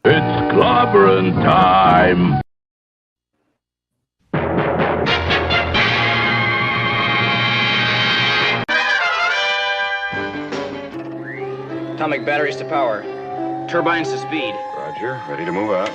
It's clobbering time! Atomic batteries to power. Turbines to speed. Roger, ready to move out.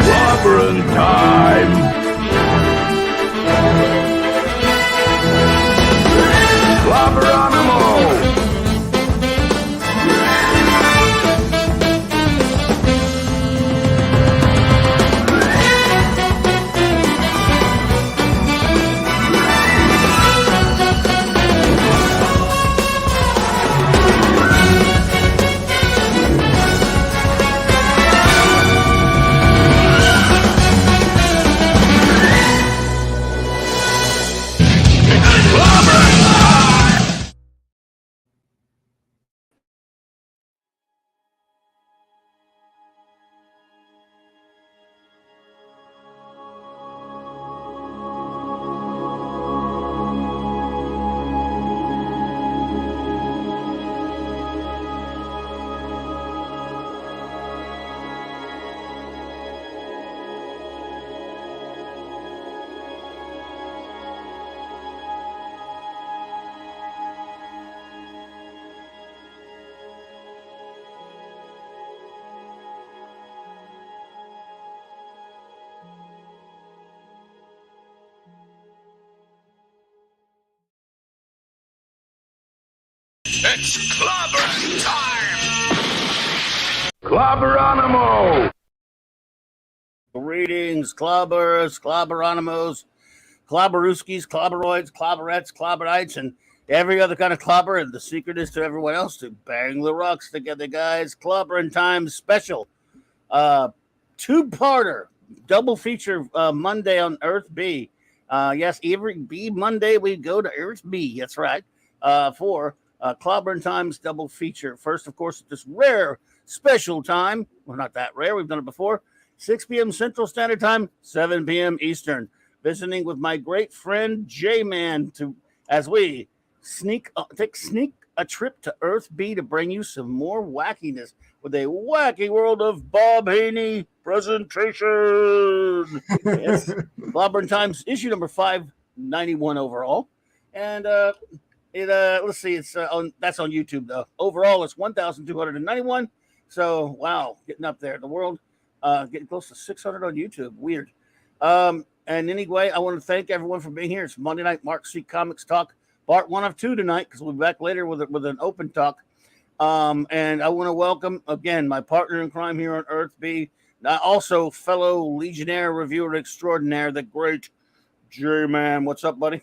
Clobbering time! Clobberanimo! It's clobbering time! Clobberanimo! Greetings, clobbers, clobberanimos, clobberooskies, clobberoids, clobberettes, clobberites, and every other kind of clobber. And the secret is to everyone else to bang the rocks together, guys. Clobbering Time special. Two-parter, double feature Monday on Earth B. Yes, every B Monday we go to Earth B. That's right. For Clobbering Time's double feature. First, of course, this rare special time. Well, not that rare. We've done it before. 6 p.m. Central Standard Time, 7 p.m. Eastern. Visiting with my great friend J-Man as we take a trip to Earth B to bring you some more wackiness with a wacky world of Bob Haney presentation. Yes, Clobbering Times issue number 591 overall, and let's see, it's that's on YouTube though. Overall, it's 1,291. So wow, getting up there. The world getting close to 600 on YouTube. Weird. And anyway, I want to thank everyone for being here. It's Monday Night Mark C Comics Talk, part 1 of 2 tonight, because we'll be back later with an open talk. And I want to welcome again my partner in crime here on Earth B, also fellow Legionnaire reviewer extraordinaire, the great J-Man. What's up, buddy?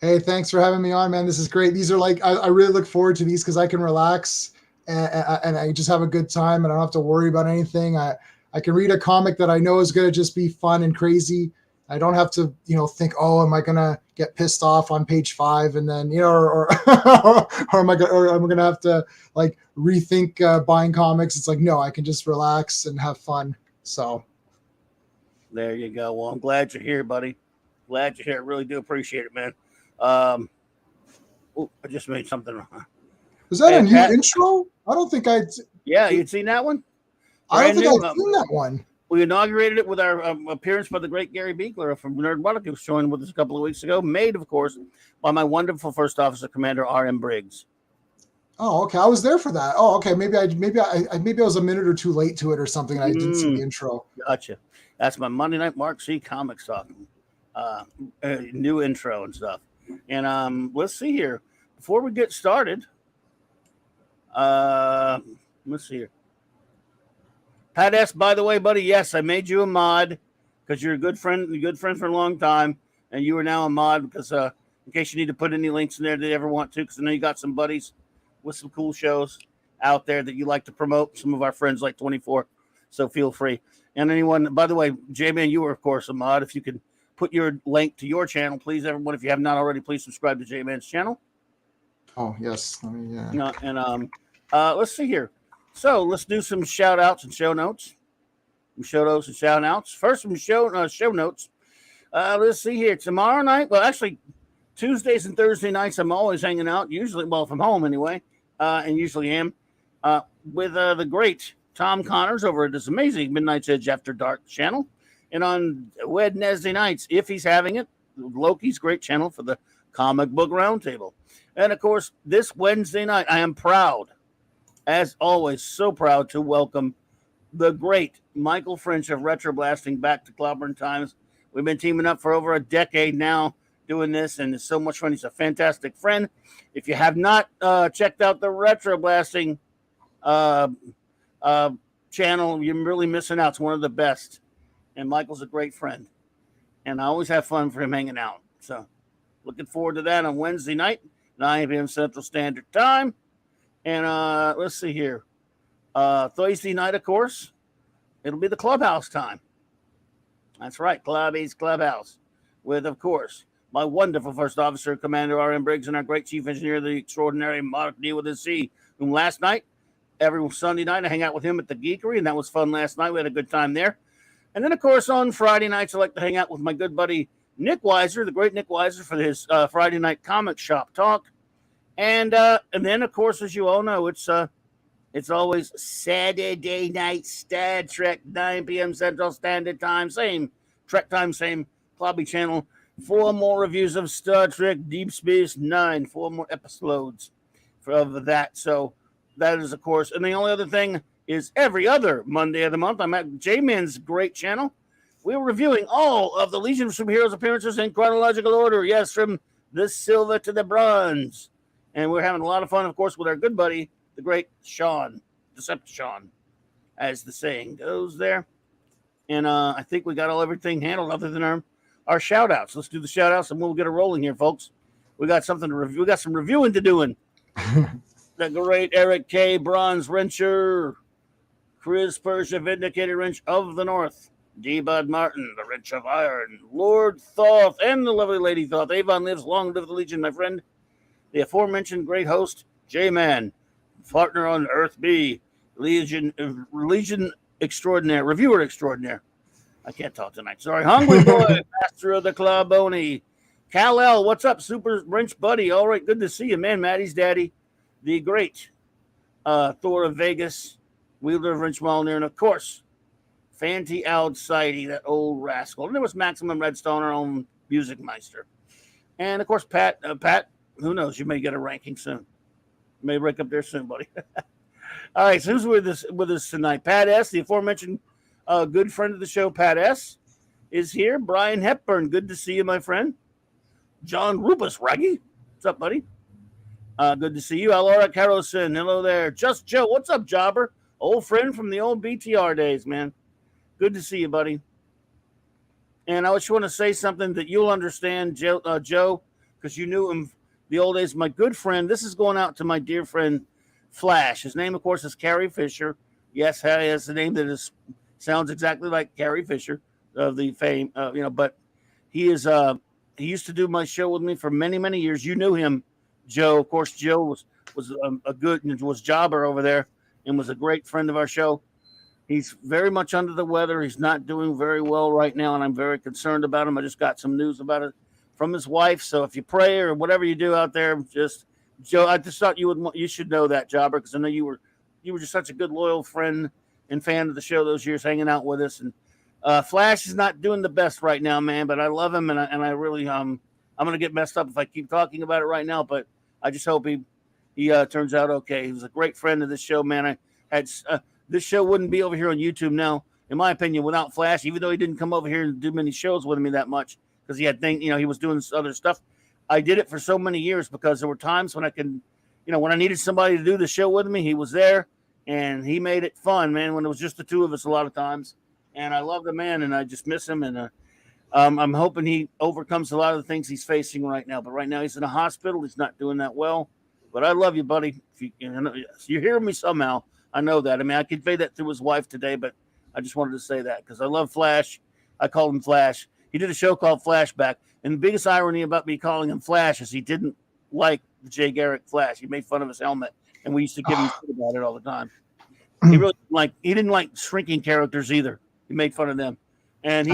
Hey, thanks for having me on, man. This is great. These are like, I really look forward to these because I can relax and I just have a good time and I don't have to worry about anything. I can read a comic that I know is going to just be fun and crazy. I don't have to, think, oh, am I going to get pissed off on page 5 and then, or am I going to have to like rethink buying comics? It's like, no, I can just relax and have fun. So there you go. Well, I'm glad you're here, buddy. Glad you're here. I really do appreciate it, man. I just made something wrong. Was that a new intro? I don't think I'd. Yeah, you'd seen that one? I don't think I've seen that one. We inaugurated it with our appearance by the great Gary Beekler from Nerdrotic, who was joined with us a couple of weeks ago. Made, of course, by my wonderful First Officer Commander R.M. Briggs. Oh, okay. I was there for that. Oh, okay. Maybe I was a minute or two late to it or something. And I didn't see the intro. Gotcha. That's my Monday Night Mark C Comics Talk. New intro and stuff. And let's see here. Before we get started, let's see here. Pat S, by the way, buddy, yes, I made you a mod because you're a good friend for a long time, and you are now a mod because in case you need to put any links in there that you ever want to, because I know you got some buddies with some cool shows out there that you like to promote. Some of our friends like 24, so feel free. And anyone, by the way, J-Man, you are, of course, a mod. If you could put your link to your channel, please, everyone. If you have not already, please subscribe to J-Man's channel. Oh, yes. Let me, And let's see here. So let's do some shout outs and show notes. Some shout outs and shout outs. First, some show notes. Let's see here. Tomorrow night, well, actually, Tuesdays and Thursday nights, I'm always hanging out, usually, well, from home anyway, and usually am, with the great Tom Connors over at this amazing Midnight's Edge After Dark channel. And on Wednesday nights, if he's having it, Loki's great channel for the Comic Book Roundtable. And of course, this Wednesday night, I am proud, as always, so proud to welcome the great Michael French of Retro Blasting back to Clobbering Times. We've been teaming up for over a decade now doing this, and it's so much fun. He's a fantastic friend. If you have not checked out the Retro Blasting channel, you're really missing out. It's one of the best. And Michael's a great friend. And I always have fun for him hanging out. So looking forward to that on Wednesday night, 9 p.m. Central Standard Time. And let's see here. Thursday night, of course, it'll be the clubhouse time. That's right, Clobby's Clubhouse. With, of course, my wonderful First Officer, Commander R.M. Briggs, and our great Chief Engineer, the extraordinary Mark D. with a C, whom last night, every Sunday night, I hang out with him at the Geekery, and that was fun last night. We had a good time there. And then, of course, on Friday nights, I like to hang out with my good buddy Nick Weiser, the great Nick Weiser, for his Friday night comic shop talk. And then, of course, as you all know, it's always Saturday night Star Trek, 9 p.m. Central Standard Time. Same Trek time, same Clobby channel. 4 more reviews of Star Trek Deep Space Nine. 4 more episodes of that. So that is, of course. And the only other thing is every other Monday of the month, I'm at J-Man's great channel. We're reviewing all of the Legion of Superheroes appearances in chronological order. Yes, from the silver to the bronze. And we're having a lot of fun, of course, with our good buddy, the great Sean, Decepticon, as the saying goes there. And I think we got everything handled other than our shout outs. Let's do the shout outs and we'll get it rolling here, folks. We got something to review. We got some reviewing to do. The great Eric K. Bronze Wrencher, Chris Persia, Vindicated Wrench of the North, D. Bud Martin, the Wrench of Iron, Lord Thoth, and the lovely Lady Thoth. Avon lives, long live the Legion, my friend. The aforementioned great host, J-Man, partner on Earth B, Legion extraordinaire, reviewer extraordinaire. I can't talk tonight. Sorry. Hungry Boy, master of the Clawbony. Kal-El, what's up, Super Wrench Buddy? All right, good to see you, man. Maddie's daddy, the great Thor of Vegas, wielder of Wrench Molnir, and of course, Fanty Alcides, that old rascal. And there was Maximum Redstone, our own music meister. And of course, Pat, who knows? You may get a ranking soon. You may break up there soon, buddy. All right, so who's with us tonight? Pat S., the aforementioned good friend of the show, Pat S., is here. Brian Hepburn, good to see you, my friend. John Rubus Raggy, what's up, buddy? Good to see you. Alora Carlson, hello there. Just Joe, what's up, Jobber? Old friend from the old BTR days, man. Good to see you, buddy. And I just want to say something that you'll understand, Joe, because you knew him the old days. My good friend, this is going out to my dear friend Flash. His name, of course, is Carrie Fisher. Yes, he has a name that sounds exactly like Carrie Fisher of the fame, but he is he used to do my show with me for many, many years. You knew him, Joe. Of course, Joe was a good, was jobber over there and was a great friend of our show. He's very much under the weather. He's not doing very well right now, and I'm very concerned about him. I just got some news about it from his wife. So if you pray or whatever you do out there, just Joe, I just thought you should know that, Jobber, because I know you were just such a good, loyal friend and fan of the show those years, hanging out with us. And Flash is not doing the best right now, man, but I love him, and I really I'm gonna get messed up if I keep talking about it right now. But I just hope he turns out okay. He was a great friend of this show, man. I had this show wouldn't be over here on YouTube now, in my opinion, without Flash. Even though he didn't come over here and do many shows with me that much, because he had things, he was doing other stuff. I did it for so many years because there were times when I could, when I needed somebody to do the show with me, he was there, and he made it fun, man. When it was just the two of us, a lot of times, and I love the man, and I just miss him, and I'm hoping he overcomes a lot of the things he's facing right now. But right now, he's in a hospital. He's not doing that well. But I love you, buddy. If you're hearing me somehow, I know that. I mean, I conveyed that through his wife today, but I just wanted to say that because I love Flash. I called him Flash. He did a show called Flashback. And the biggest irony about me calling him Flash is he didn't like the Jay Garrick Flash. He made fun of his helmet, and we used to give him shit about it all the time. He didn't like shrinking characters either. He made fun of them, and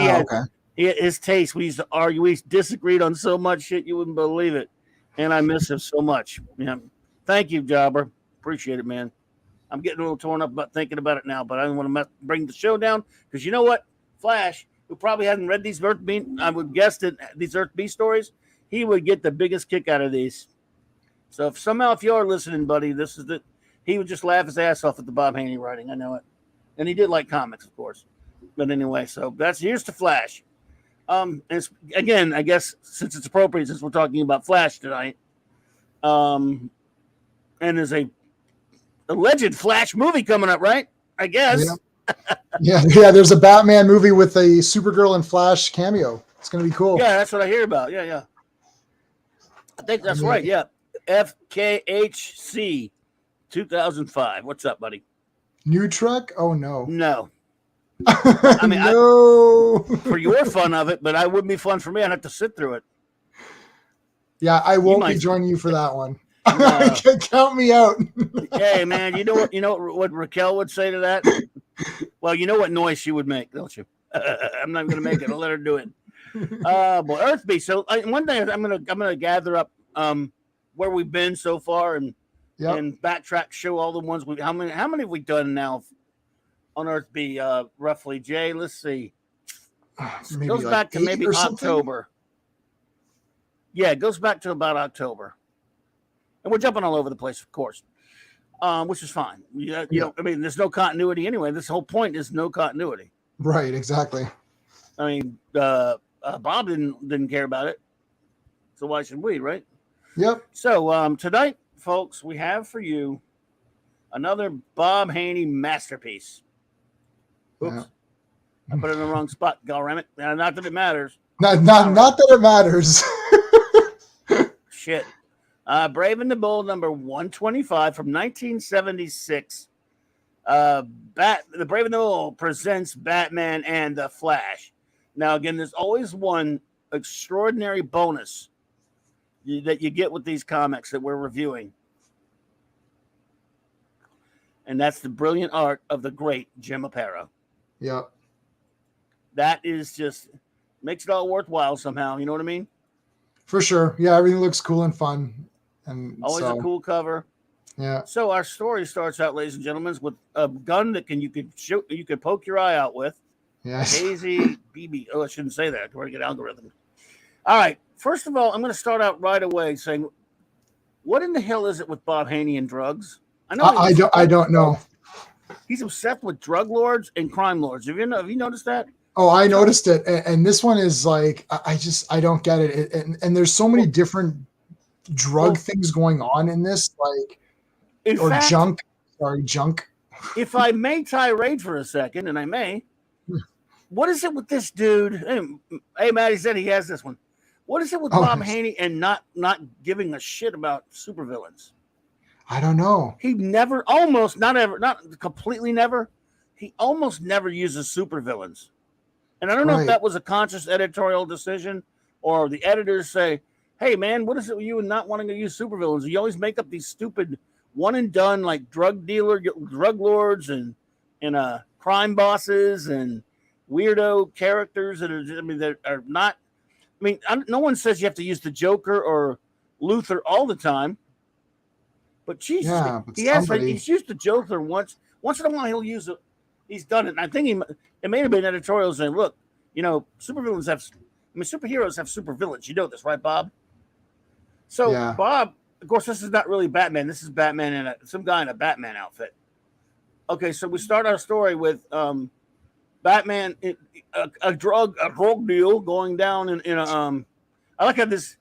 his taste. We used to argue. We disagreed on so much shit you wouldn't believe it, and I miss him so much. Yeah, thank you, Jobber. Appreciate it, man. I'm getting a little torn up about thinking about it now, but I don't want to bring the show down because you know what, Flash, who probably hasn't read these Earth B, I would guess that these Earth B stories, he would get the biggest kick out of these. So if you're listening, buddy, he would just laugh his ass off at the Bob Haney writing. I know it. And he did like comics, of course. But anyway, so here's to Flash. And again, I guess since it's appropriate, since we're talking about Flash tonight, and there's a alleged Flash movie coming up, right? I guess. Yeah. There's a Batman movie with a Supergirl and Flash cameo. It's going to be cool. Yeah, that's what I hear about. Yeah. I think that's right. Yeah. FKHC 2005. What's up, buddy? New truck? Oh, no. No. I mean, no. For your fun of it, but I wouldn't be fun for me. I'd have to sit through it. Yeah, I won't be joining you for that one. No. Count me out. Hey, man, you know what Raquel would say to that? Well, you know what noise she would make, don't you? I'm not going to make it. I'll let her do it. Boy, Earthby. So one day I'm gonna gather up where we've been so far and backtrack, show all the ones how many have we done now on Earthby? Roughly, Jay. Let's see. It goes back to maybe October. Yeah, it goes back to about October. And we're jumping all over the place, of course, which is fine. You know, I mean, there's no continuity anyway. This whole point is no continuity. Right, exactly. I mean, Bob didn't care about it, so why should we, right? Yep. So tonight, folks, we have for you another Bob Haney masterpiece. Oops, I put it in the wrong spot. Galramit. Not that it matters. Not that it matters. Shit. Brave and the Bold, number 125 from 1976. The Brave and the Bold presents Batman and the Flash. Now, again, there's always one extraordinary bonus that you get with these comics that we're reviewing. And that's the brilliant art of the great Jim Aparo. Yep. That is just makes it all worthwhile somehow. You know what I mean? For sure. Yeah, everything looks cool and fun. And always a cool cover. Yeah. So our story starts out, ladies and gentlemen, with a gun that you could poke your eye out with. Yes. Hazy BB. Oh, I shouldn't say that. We're going to get algorithm. All right. First of all, I'm going to start out right away saying, what in the hell is it with Bob Haney and drugs? I don't know. He's obsessed with drug lords and crime lords. Have you noticed that? Oh, I noticed it. And this one is like, I don't get it. And there's so many different drug things going on in this, like, junk. Sorry, junk. If I may tirade for a second, and I may, what is it with this dude? Hey, Matty said he has this one. What is it with Bob Haney and not giving a shit about supervillains? I don't know. He never, almost, not ever, not completely never. He almost never uses supervillains. And I don't know if that was a conscious editorial decision or the editors say, hey, man, what is it with you and not wanting to use supervillains? You always make up these stupid one and done like drug lords and crime bosses and weirdo characters that are not. I mean, no one says you have to use the Joker or Luthor all the time. But Jesus, he's used the Joker once. Once in a while, he'll use it. He's done it. And I think it may have been editorial saying, look, superheroes have supervillains. You know this, right, Bob? So, Bob, of course, this is not really Batman. This is Batman and some guy in a Batman outfit. Okay, so we start our story with Batman, a drug deal going down in a. I like how this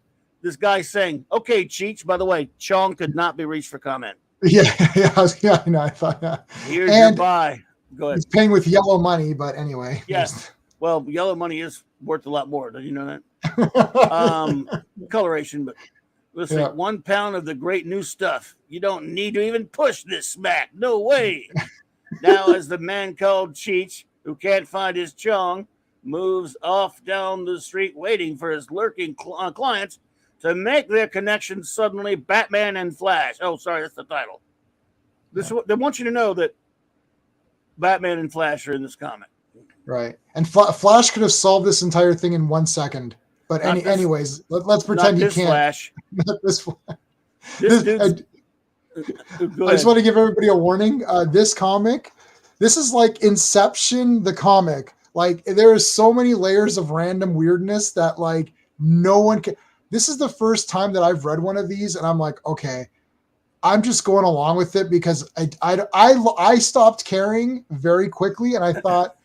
guy saying, "Okay, Cheech." By the way, Chong could not be reached for comment. Yeah, I know. I thought that. Here's your buy. Go ahead. He's paying with yellow money, but anyway. Yes. Well, yellow money is worth a lot more. Did you know that? Coloration, but listen, 1 pound of the great new stuff. You don't need to even push this smack. No way. Now, as the man called Cheech, who can't find his Chong, moves off down the street waiting for his lurking clients to make their connection suddenly, Batman and Flash. Oh, sorry, that's the title. They want you to know that Batman and Flash are in this comic. Right. And Flash could have solved this entire thing in 1 second. But anyways, let's pretend he can't. Flash. Not this Flash. This dude's... I just want to give everybody a warning. This comic, this is like Inception, the comic. Like, there is so many layers of random weirdness that like no one can. This is the first time that I've read one of these, and I'm like, okay, I'm just going along with it because I stopped caring very quickly, and I thought,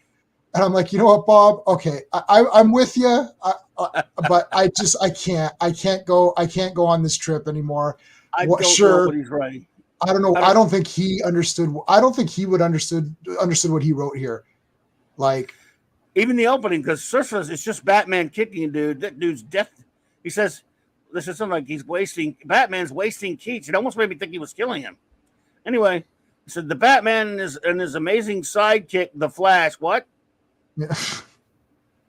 and I'm like, you know what, Bob? Okay, I'm with you, but I can't go on this trip anymore. I don't know what he's writing. I don't know. I don't think he understood. I don't think he would understood what he wrote here. Like, even the opening, because Surface, it's just Batman kicking a dude. That dude's death. He says, this is something like Batman's wasting Keats. It almost made me think he was killing him. Anyway, he said, the Batman and his amazing sidekick, the Flash. What? Yeah.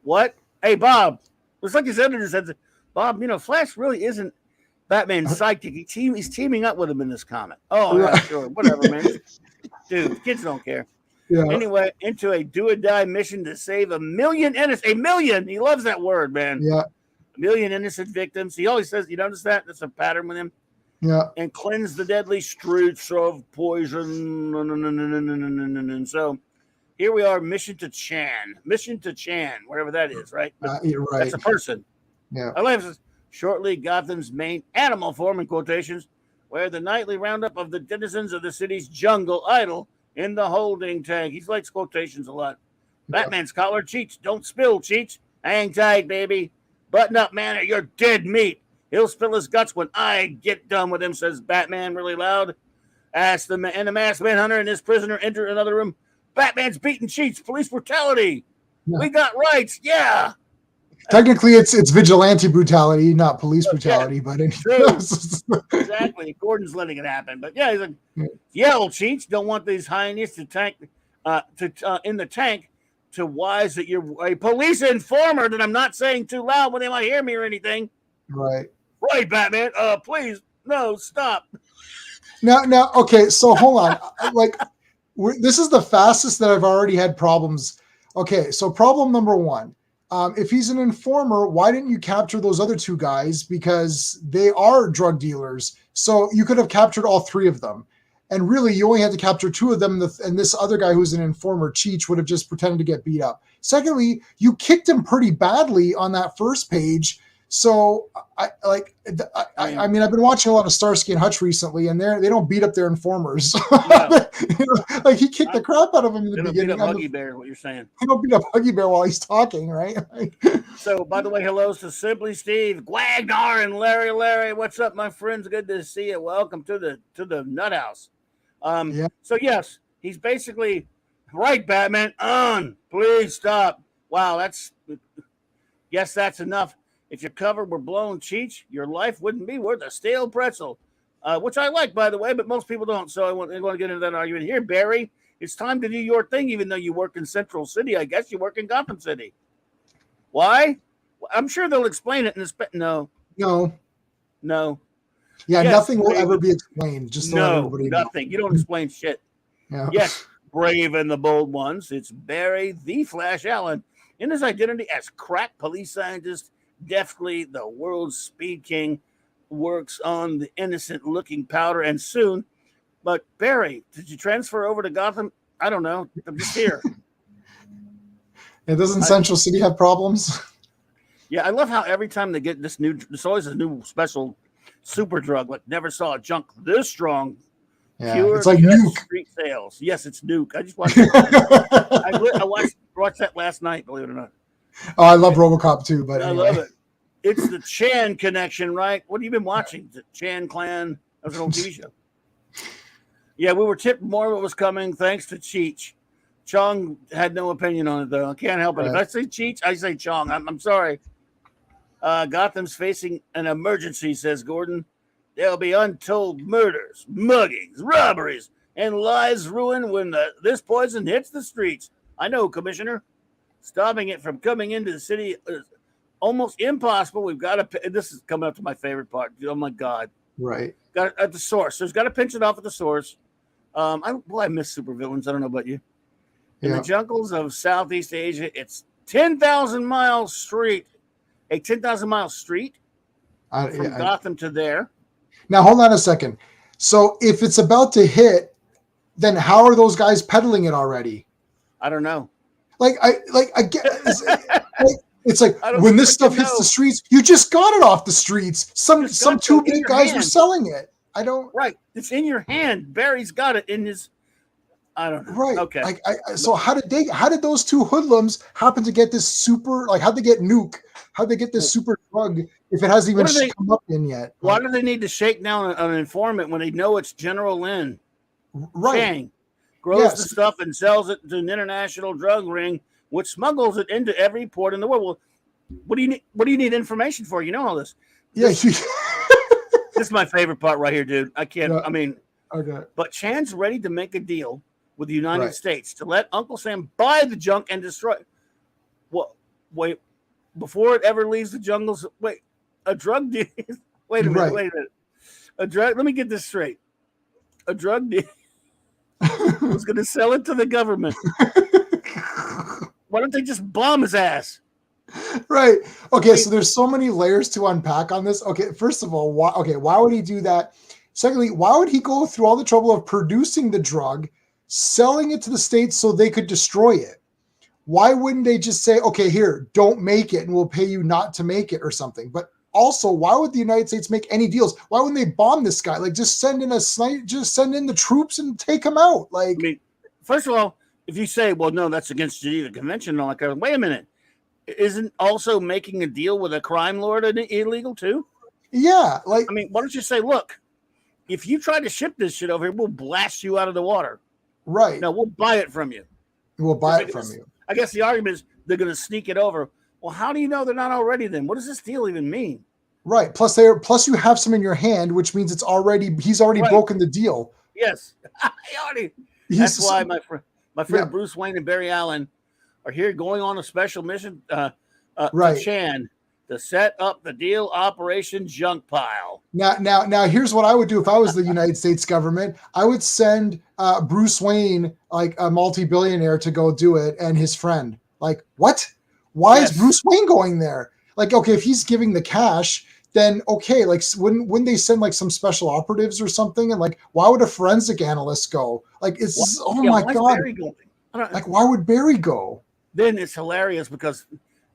What? Hey, Bob. It's like his editor said, Bob, Flash really isn't Batman's sidekick. He's teaming up with him in this comic. Oh, yeah, sure. Whatever, man. Dude, kids don't care. Yeah. Anyway, into a do-or-die mission to save a million innocent. A million! He loves that word, man. Yeah. A million innocent victims. He always says, you notice that? That's a pattern with him. Yeah. And cleanse the deadly streets of poison. And so here we are, mission to Chan, wherever that is, right? You're right. That's a person. Yeah. I love this. Shortly, Gotham's main animal form, in quotations, where the nightly roundup of the denizens of the city's jungle idle in the holding tank. He likes quotations a lot. Yeah. Batman's collar, Cheech. Don't spill, Cheech. Hang tight, baby. Button up, man, or you're dead meat. He'll spill his guts when I get done with him, says Batman really loud. As the masked manhunter and his prisoner enter another room. Batman's beating Cheech. Police brutality. Yeah. We got rights. Yeah. Technically, it's vigilante brutality, not police brutality. Yeah. But exactly, Gordon's letting it happen. But yeah, he's like, yell, Cheech. Don't want these hyenas to tank in the tank to wise that you're a police informer. That I'm not saying too loud when they might hear me or anything. Right, Batman. Please, no, stop. Now, okay. So hold on. This is the fastest that I've already had problems. Okay, so problem number one. If he's an informer, why didn't you capture those other two guys? Because they are drug dealers. So you could have captured all three of them. And really, you only had to capture two of them. And this other guy who's an informer, Cheech, would have just pretended to get beat up. Secondly, you kicked him pretty badly on that first page. So I mean, I've been watching a lot of Starsky and Hutch recently, and they don't beat up their informers. Yeah. Like he kicked the crap out of him in the beginning. Beat up Huggy Bear, what you're saying? He don't beat up Huggy Bear while he's talking, right? So, by the way, hello to Simply Steve, Gwagnar, and Larry. What's up, my friends? Good to see you. Welcome to the Nut House. Yeah. So yes, he's basically right. Batman, please stop. Wow, that's enough. If your cover were blown, Cheech, your life wouldn't be worth a stale pretzel, which I like, by the way, but most people don't. So I want to get into that argument here. Barry, it's time to do your thing, even though you work in Central City. I guess you work in Gotham City. Why? I'm sure they'll explain it in this. No. Yeah, yes, nothing will ever be explained. Just to let everybody know. Nothing. You don't explain shit. Yeah. Yes, brave and the bold ones. It's Barry the Flash Allen in his identity as crack police scientist. Deftly, the world's speed king works on the innocent-looking powder, and soon. But Barry, did you transfer over to Gotham? I don't know. I'm just here. Doesn't Central City have problems? Yeah, I love how every time they get this always a new special super drug. Like never saw a junk this strong. Yeah, pure it's like Nuke. Street sales. Yes, it's Nuke. I just watched it. I watched that last night. Believe it or not. Oh, I love RoboCop too, but anyway. I love it. It's the Chan connection, right? What have you been watching? The Chan Clan. That was an old TV show. Yeah, we were tipped more what was coming thanks to Cheech. Chong had no opinion on it, though. I can't help it. If I say Cheech, I say Chong. I'm sorry. Gotham's facing an emergency, says Gordon. There'll be untold murders, muggings, robberies, and lives ruined when this poison hits the streets. I know, Commissioner. Stopping it from coming into the city almost impossible. We've got to. This is coming up to my favorite part. Oh my God! Right. Got at the source. So he's got to pinch it off at the source. I miss supervillains. I don't know about you. In the jungles of Southeast Asia, it's 10,000 miles straight. A 10,000 mile street from Gotham to there. Now hold on a second. So if it's about to hit, then how are those guys peddling it already? I don't know. I get. It's like when this stuff hits the streets, you just got it off the streets. Some two big guys were selling it. I don't. Right. It's in your hand. Barry's got it in his. I don't know. Right. Okay. So how did those two hoodlums happen to get this super? Like, how'd they get nuke? How'd they get this super drug if it hasn't even come up in yet? Why do they need to shake down an informant when they know it's General Lin? Right. Chang grows the stuff and sells it to an international drug ring, which smuggles it into every port in the world. Well, what do you need information for? You know all this. This is my favorite part right here, dude. I can't. Yeah. I mean, okay. But Chan's ready to make a deal with the United States to let Uncle Sam buy the junk and destroy it. Well, wait, before it ever leaves the jungles. Wait, a drug deal. Wait a minute. Wait a minute. A drug. Let me get this straight. A drug deal was going to sell it to the government. Why don't they just bomb his ass? Right. Okay. So there's so many layers to unpack on this. Okay. First of all, why would he do that? Secondly, why would he go through all the trouble of producing the drug, selling it to the States so they could destroy it? Why wouldn't they just say, okay, here, don't make it and we'll pay you not to make it or something? But also, why would the United States make any deals? Why wouldn't they bomb this guy? Like, just send in the troops and take him out. Like, I mean, first of all, if you say, well, no, that's against Geneva Convention and all that kind of, wait a minute. Isn't also making a deal with a crime lord illegal too? Yeah. Like, I mean, why don't you say, look, if you try to ship this shit over here, we'll blast you out of the water. Right. No, we'll buy it from you. We'll buy it from you. I guess the argument is they're going to sneak it over. Well, how do you know they're not already then? What does this deal even mean? Right. Plus you have some in your hand, which means he's already broken the deal. Yes. That's why my friend Bruce Wayne and Barry Allen are here going on a special mission to Chan to set up the deal Operation Junk Pile. Now, here's what I would do if I was the United States government. I would send Bruce Wayne, like a multi-billionaire, to go do it, and his friend. Like, what? Why is Bruce Wayne going there? Like, okay, if he's giving the cash, then okay, like wouldn't they send like some special operatives or something? And like, why would a forensic analyst go? Like, it's my God. Like, why would Barry go? Then it's hilarious because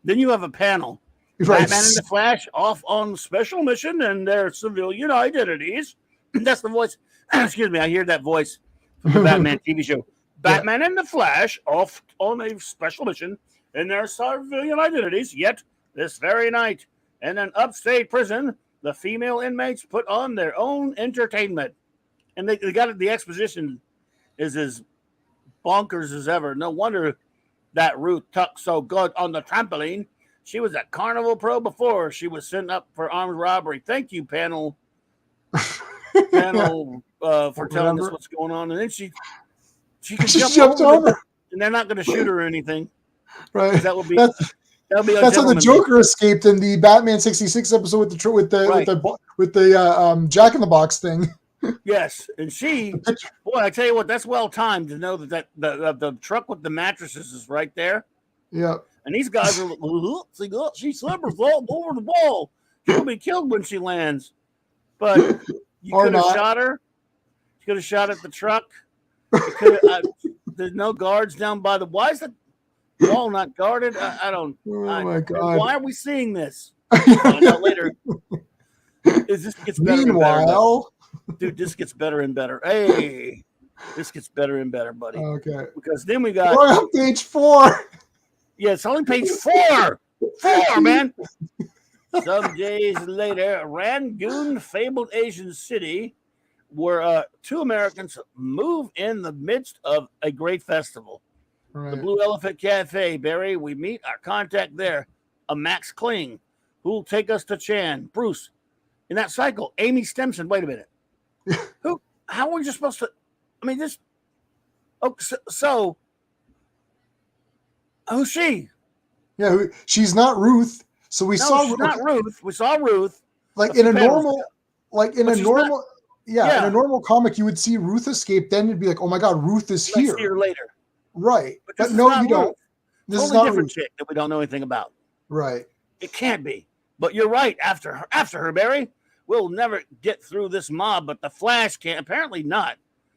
then you have a panel. Batman and the Flash off on special mission and their civilian identities. That's the voice. Excuse me, I hear that voice from the Batman TV show. Batman and the Flash off on a special mission in their civilian identities, yet this very night in an upstate prison, the female inmates put on their own entertainment. And they got it. The exposition is as bonkers as ever. No wonder that Ruth tucked so good on the trampoline. She was a carnival pro before she was sent up for armed robbery. Thank you, panel, for telling us what's going on. And then she can jump over, and they're not going to shoot her or anything. Right. That would be that's how the Joker escaped in the Batman 66 episode with the Jack in the Box thing. Yes, and boy, I tell you what, that's well timed to know that the truck with the mattresses is right there. Yeah. And these guys are she slippers all over the wall. She'll be killed when she lands. But you could have shot her. You could have shot at the truck. There's no guards down by the. Why is the wall not guarded? I don't. My God! Why are we seeing this? Find out later. This gets better. Meanwhile, dude, this gets better and better. Hey, this gets better and better, buddy. Okay. Because then we got. We're on page 4. Yeah, it's only page 4. 4, man. Some days later, Rangoon, fabled Asian city, where 2 Americans move in the midst of a great festival. Right. The Blue Elephant Cafe, Barry. We meet our contact there, a Max Kling, who will take us to Chan. Bruce, in that cycle, Amy Stimson. Wait a minute. How are you supposed to? I mean, this. Oh, so who's she? Yeah, she's not Ruth. So we No, saw she's not Ruth. We saw Ruth. like in a normal, in But a she's normal, Yeah. in a normal comic, you would see Ruth escape. Then it'd be like, oh my God, Ruth is Let's here. see her later. Right. But But this is no, not you don't. Ruth. This is Totally not different Ruth. chick that we don't know anything about. Right. It can't be. But you're right. After her, Barry, we'll never get through this mob. But the Flash can't. Apparently not.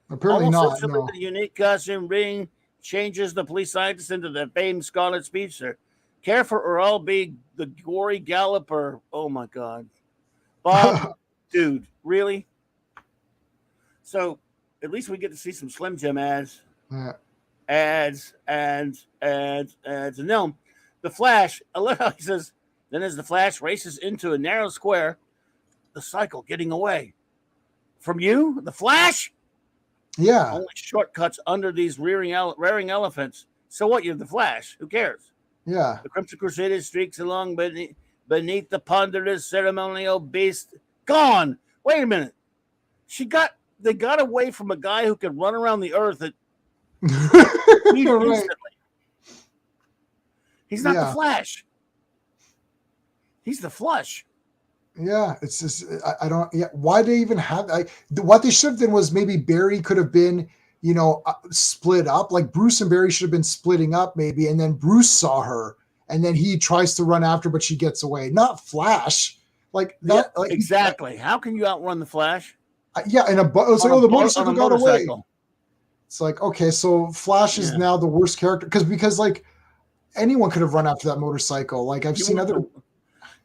Apparently Almost not. instantly, No. the unique costume ring changes the police scientist into the famed Scarlet Speedster. Careful or I'll be the gory galloper. Oh my God. Bob, dude, really? So at least we get to see some Slim Jim ads. Yeah. Ads. And no, the Flash, I love how he says, then as the Flash races into a narrow square, the cycle getting away. From you, the Flash? Yeah. Only shortcuts under these rearing elephants. So what? You're the Flash. Who cares? Yeah. The Crimson Crusader streaks along beneath the ponderous ceremonial beast. Gone. Wait a minute. They got away from a guy who could run around the earth at instantly. He's not the Flash. He's the Flush. Yeah, it's just I don't. Yeah, why they even have? What they should have done was maybe Barry could have been, split up. Like Bruce and Barry should have been splitting up, maybe, and then Bruce saw her, and then he tries to run after, but she gets away. Not Flash, like that. Yeah, like exactly. How can you outrun the Flash? Yeah, and it's like, the motorcycle got away. It's like, okay, so Flash is now the worst character because like anyone could have run after that motorcycle. Like I've seen other.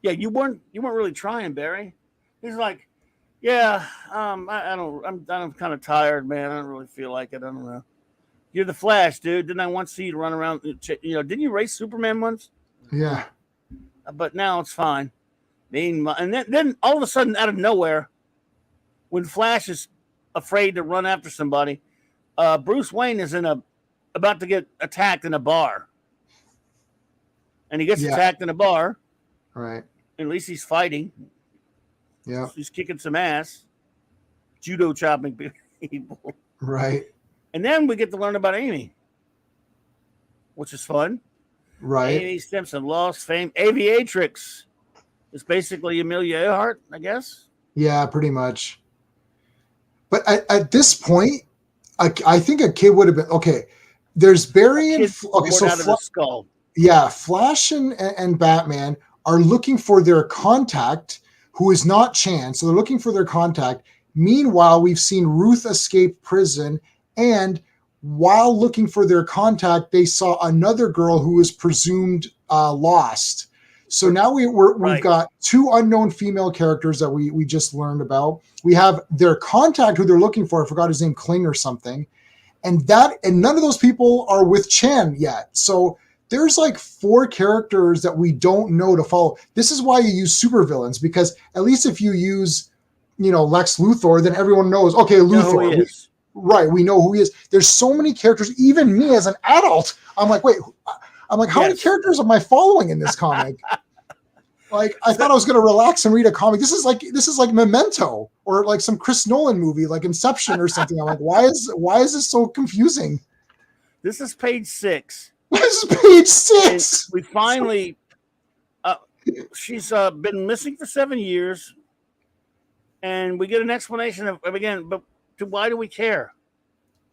Yeah, you weren't really trying, Barry. He's like, yeah, I'm kind of tired, man. I don't really feel like it. I don't know. You're the Flash, dude. Didn't I once see you run around? Didn't you race Superman once? Yeah. But now it's fine. And then all of a sudden, out of nowhere, when Flash is afraid to run after somebody, Bruce Wayne is about to get attacked in a bar, and he gets attacked in a bar. Right. At least he's fighting. Yeah. He's kicking some ass. Judo chopping people. Right. And then we get to learn about Amy, which is fun. Right. Amy Simpson, lost fame aviatrix. It's basically Amelia Earhart, I guess. Yeah, pretty much. But at this point, I think a kid would have been okay. There's Barry and so out of the skull. Yeah, Flash and Batman are looking for their contact, who is not Chan. So they're looking for their contact. Meanwhile, we've seen Ruth escape prison, and while looking for their contact, they saw another girl who was presumed lost. So now we've got two unknown female characters that we just learned about. We have their contact who they're looking for. I forgot his name, Kling or something. And none of those people are with Chan yet. So there's like 4 characters that we don't know to follow. This is why you use supervillains, because at least if you use, Lex Luthor, then everyone knows, okay, Luthor. We know who he is. There's so many characters, even me as an adult, I'm like, how many characters am I following in this comic? Like, I thought I was going to relax and read a comic. This is like Memento or like some Chris Nolan movie, like Inception or something. I'm like, why is this so confusing? This is page 6. This is page 6. And we finally, she's been missing for 7 years, and we get an explanation of again, but why do we care?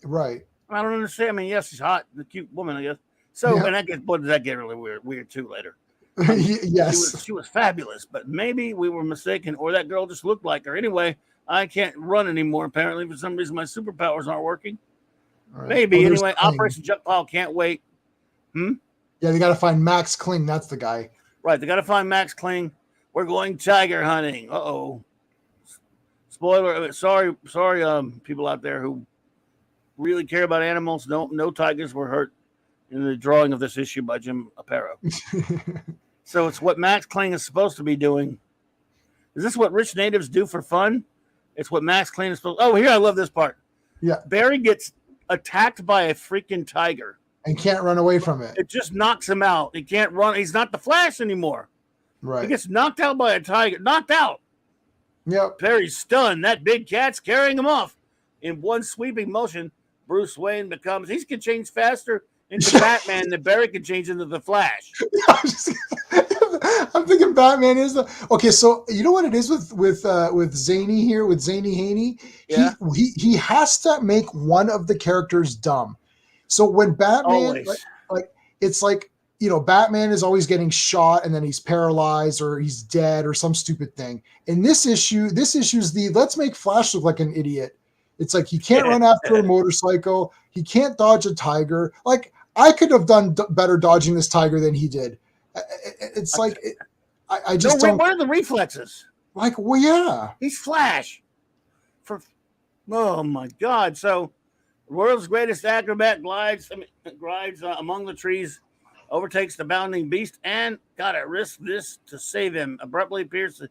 Right. I don't understand. I mean, yes, she's hot, the cute woman, I guess. So, and does that get really weird too later? Yes, she was fabulous, but maybe we were mistaken, or that girl just looked like her. Anyway, I can't run anymore. Apparently, for some reason, my superpowers aren't working. Right. Maybe anyway. Operation Jet Pile can't wait. Yeah, they got to find Max Kling. That's the guy. Right, they got to find Max Kling. We're going tiger hunting. Spoiler. Sorry, people out there who really care about animals. No tigers were hurt in the drawing of this issue by Jim Aparo. So it's what Max Kling is supposed to be doing. Is this what rich natives do for fun? It's what Max Kling is supposed. Oh, here I love this part. Yeah, Barry gets attacked by a freaking tiger and can't run away from it. It just knocks him out. He can't run. He's not the Flash anymore. Right. He gets knocked out by a tiger. Knocked out. Yep. Barry's stunned. That big cat's carrying him off. In one sweeping motion, Bruce Wayne he can change faster into Batman than Barry can change into the Flash. I'm thinking Batman is the okay. So you know what it is with Zany here with Zany Haney. Yeah. He has to make one of the characters dumb. So when Batman Always. like it's like Batman is always getting shot and then he's paralyzed or he's dead or some stupid thing. In this issue's the let's make Flash look like an idiot. It's like he can't run after a motorcycle. He can't dodge a tiger. Like I could have done better dodging this tiger than he did. It's like I just don't. What are the reflexes? Like, well, yeah, He's Flash. Oh my God! So, the world's greatest acrobat glides among the trees, overtakes the bounding beast, and gotta risk this to save him. Abruptly piercing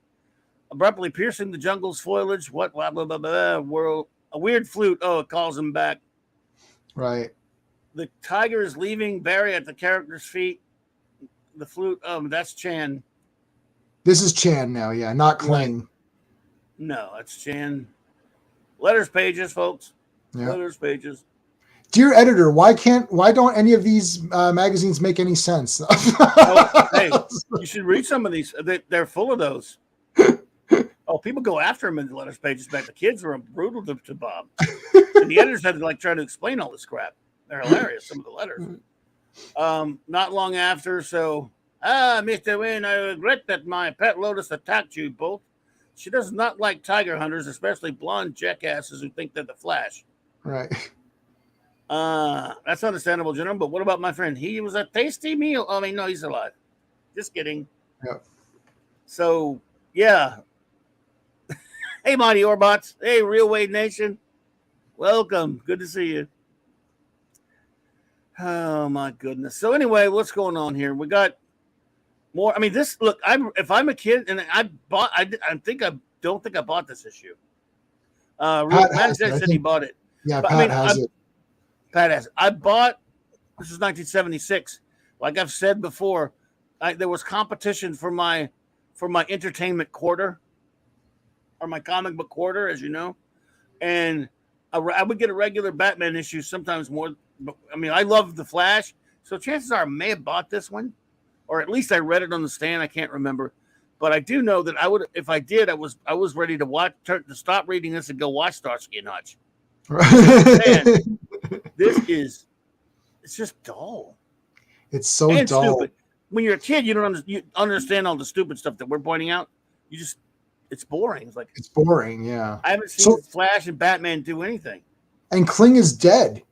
the jungle's foliage. What? Blah blah blah blah. World. A weird flute. Oh, it calls him back. right. The tiger is leaving Barry at the character's feet. The flute. That's Chan. This is Chan now, yeah, not Kling. Right. No, that's Chan. Letters pages, folks. Yeah. Letters pages. Dear editor, why don't any of these magazines make any sense? Hey, you should read some of these. They're full of those. Oh, people go after him in the letters pages. Back the kids were brutal to Bob, and the editors had to try to explain all this crap. They're hilarious. Some of the letters. Not long after, so Mr. Wayne, I regret that my pet Lotus attacked you both. She does not like tiger hunters, especially blonde jackasses who think they're the Flash. Right. That's understandable, General. But what about my friend? He was a tasty meal. I mean, no, he's alive. Just kidding. Yeah. So, yeah. Hey, Mighty Orbots. Hey, Real Wade Nation. Welcome. Good to see you. Oh, my goodness. So, anyway, what's going on here? We got more. I mean, if I'm a kid and I don't think I bought this issue. Matt said he bought it. Yeah, but, Pat has it. Pat has it. I bought, this is 1976. Like I've said before, there was competition for my entertainment quarter or my comic book quarter, as you know. And I would get a regular Batman issue, sometimes more. But, I mean, I love The Flash. So chances are I may have bought this one, or at least I read it on the stand. I can't remember. But I do know that I would, if I did, I was ready to to stop reading this and go watch Starsky and Hutch. Man, it's just dull. It's so and dull. Stupid. When you're a kid, you don't understand all the stupid stuff that we're pointing out. It's boring. It's boring. Yeah. I haven't seen Flash and Batman do anything. And Kling is dead.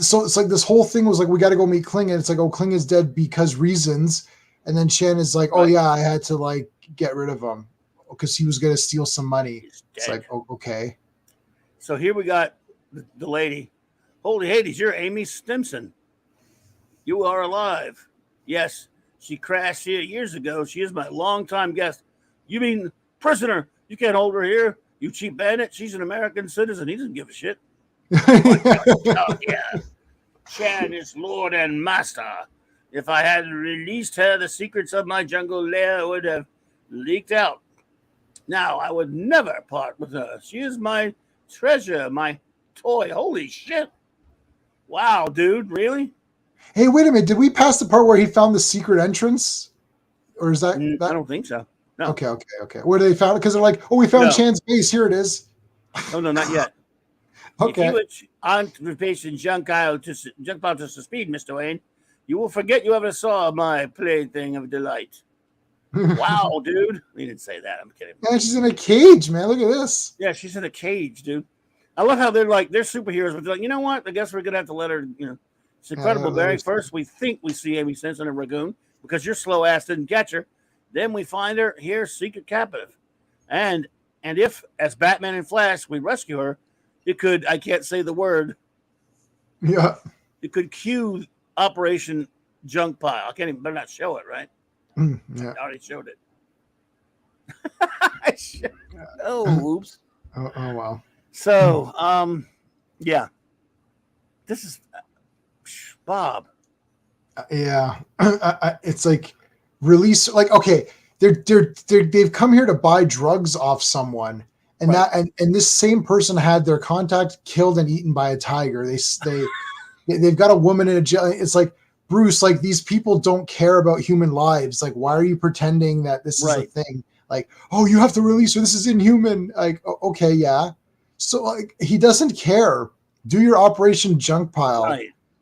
So it's like this whole thing was like, we got to go meet Kling. And it's like, oh, Kling is dead because reasons. And then Chan is like, oh yeah, I had to like get rid of him because he was going to steal some money. It's like, oh, okay. So here we got the lady. Holy Hades, you're Amy Stimson. You are alive. Yes, she crashed here years ago. She is my longtime guest. You mean prisoner? You can't hold her here. You cheap bandit. She's an American citizen. He doesn't give a shit. Oh, yeah. Chan is Lord and Master. If I had released her, the secrets of my jungle lair would have leaked out. Now, I would never part with her. She is my treasure, my toy. Holy shit. Wow, dude. Really? Hey, wait a minute. Did we pass the part where he found the secret entrance? Or is that? I don't think so. No. Okay. Where they found it? Because they're like, oh, we found Chan's base. Here it is. Oh, no, not yet. Okay. If you would occupation junk pile to speed, Mr. Wayne, you will forget you ever saw my plaything of delight. Wow, dude. He didn't say that. I'm kidding. Man, she's in a cage, man. Look at this. Yeah, she's in a cage, dude. I love how they're superheroes, but they're like, you know what? I guess we're going to have to let her, It's incredible, Barry. First, we think we see Amy Stimson in a Ragoon because your slow ass didn't catch her. Then we find her here, secret captive. And if, as Batman and Flash, we rescue her, it could, I can't say the word. Yeah. It could cue Operation Junk Pile. I can't even, better not show it, right? Yeah. I already showed it. Oh, oops. Oh, wow. So, yeah. This is Bob. Yeah. It's like release, like, okay, they've come here to buy drugs off someone. And and this same person had their contact killed and eaten by a tiger. They've got a woman in a jail. It's like, Bruce, like these people don't care about human lives. Like, why are you pretending that this is a thing? Like, oh, you have to release her. This is inhuman. Like, okay, yeah. So like, he doesn't care. Do your Operation Junk Pile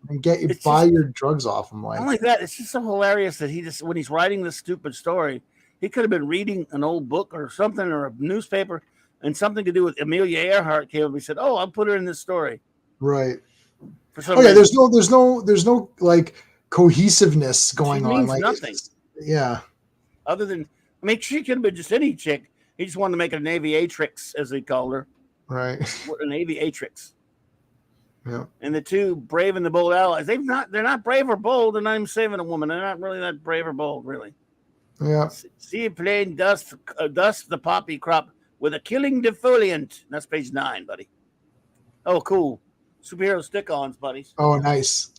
and buy your drugs off him. Not like that. It's just so hilarious that he just, when he's writing this stupid story, he could have been reading an old book or something or a newspaper, and something to do with Amelia Earhart came up. He said, "Oh, I'll put her in this story." Right. For some reason. There's no like cohesiveness going She on. means Like nothing. Yeah. Other than, I mean, she could have been just any chick. He just wanted to make her an aviatrix, as they called her. Right. An aviatrix. Yeah. And the two brave and the bold allies, they're not brave or bold. They're not even saving a woman. They're not really that brave or bold, really. Yeah. See a plane dust the poppy crop with a killing defoliant. That's page 9, buddy. Oh, cool. Superhero stick-ons, buddies. Oh, nice.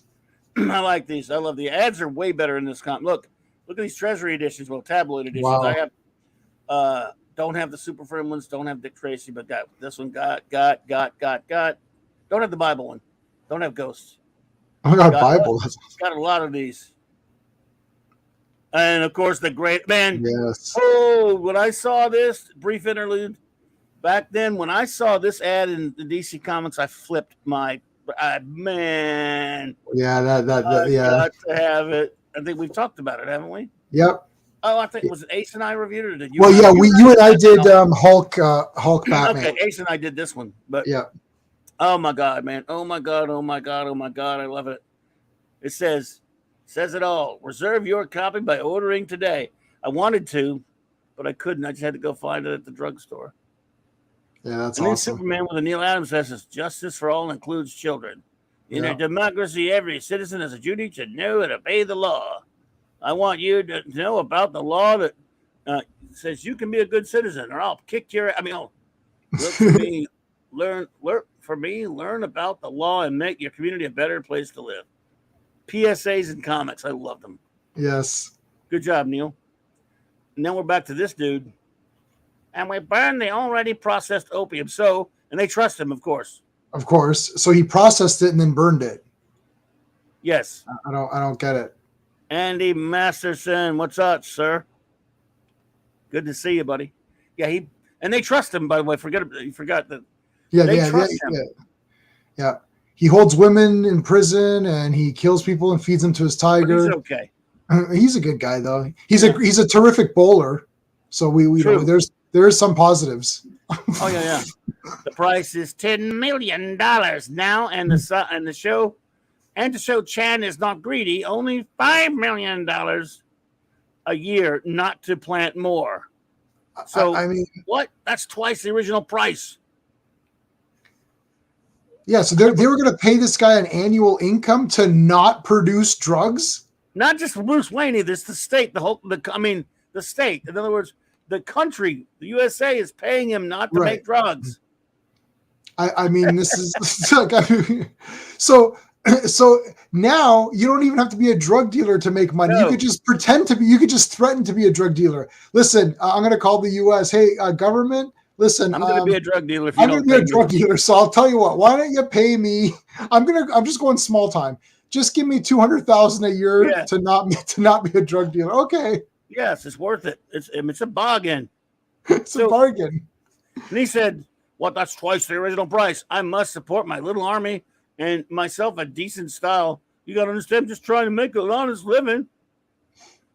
I like these. I love the ads. Are way better in this comic. Look at these treasury editions. Well, tabloid editions. Wow. I have don't have the super firm ones. Don't have Dick Tracy, but got this one. Got. Don't have the Bible one. Don't have ghosts. Oh, got Bible. Got a lot of these. And of course, the great man. Yes. Oh, when I saw this brief interlude back then, when I saw this ad in the DC Comics, I flipped my man. Yeah, I yeah. got to have it. I think we've talked about it, haven't we? Yep. Oh, I think was it Ace and I reviewed it, or did you? Well, yeah, you and I did Hulk Batman. Okay, Ace and I did this one, but yeah. Oh my God, man! Oh my God! I love it. It says it all. Reserve your copy by ordering today. I wanted to, but I couldn't. I just had to go find it at the drugstore. Yeah, that's and awesome. Then Superman with a Neil Adams says, "Justice for all includes children. In a democracy, every citizen has a duty to know and obey the law. I want you to know about the law that says you can be a good citizen, or I'll kick your. Look for me, learn about the law and make your community a better place to live." PSAs and comics, I love them. Yes. Good job, Neil. And then we're back to this dude. And we burn the already processed opium. So, and they trust him, of course. Of course. So he processed it and then burned it. Yes. I don't get it. Andy Masterson, what's up, sir? Good to see you, buddy. Yeah, and they trust him, by the way. You forgot that. Yeah. He holds women in prison and he kills people and feeds them to his tiger. But he's okay. He's a good guy though. He's a terrific bowler. So we know there is some positives. Oh yeah. The price is $10 million now, and the show to show Chan is not greedy, only $5 million a year, not to plant more. So I mean, what? That's twice the original price. Yeah, so they were going to pay this guy an annual income to not produce drugs? Not just for Bruce Wayne, this the state, the state. In other words, the country, the USA is paying him not to make drugs. I mean, this is so now you don't even have to be a drug dealer to make money. No. You could just you could just threaten to be a drug dealer. Listen, I'm going to call the US. Hey, government. Listen, I'm going to be a drug dealer. I'm going to be a drug dealer. So I'll tell you what. Why don't you pay me? I'm just going small time. Just give me $200,000 a year to not be a drug dealer. Okay. Yes, it's worth it. It's a bargain. It's a bargain. And he said, "What? That's twice the original price. I must support my little army and myself a decent style. You got to understand. I'm just trying to make an honest living.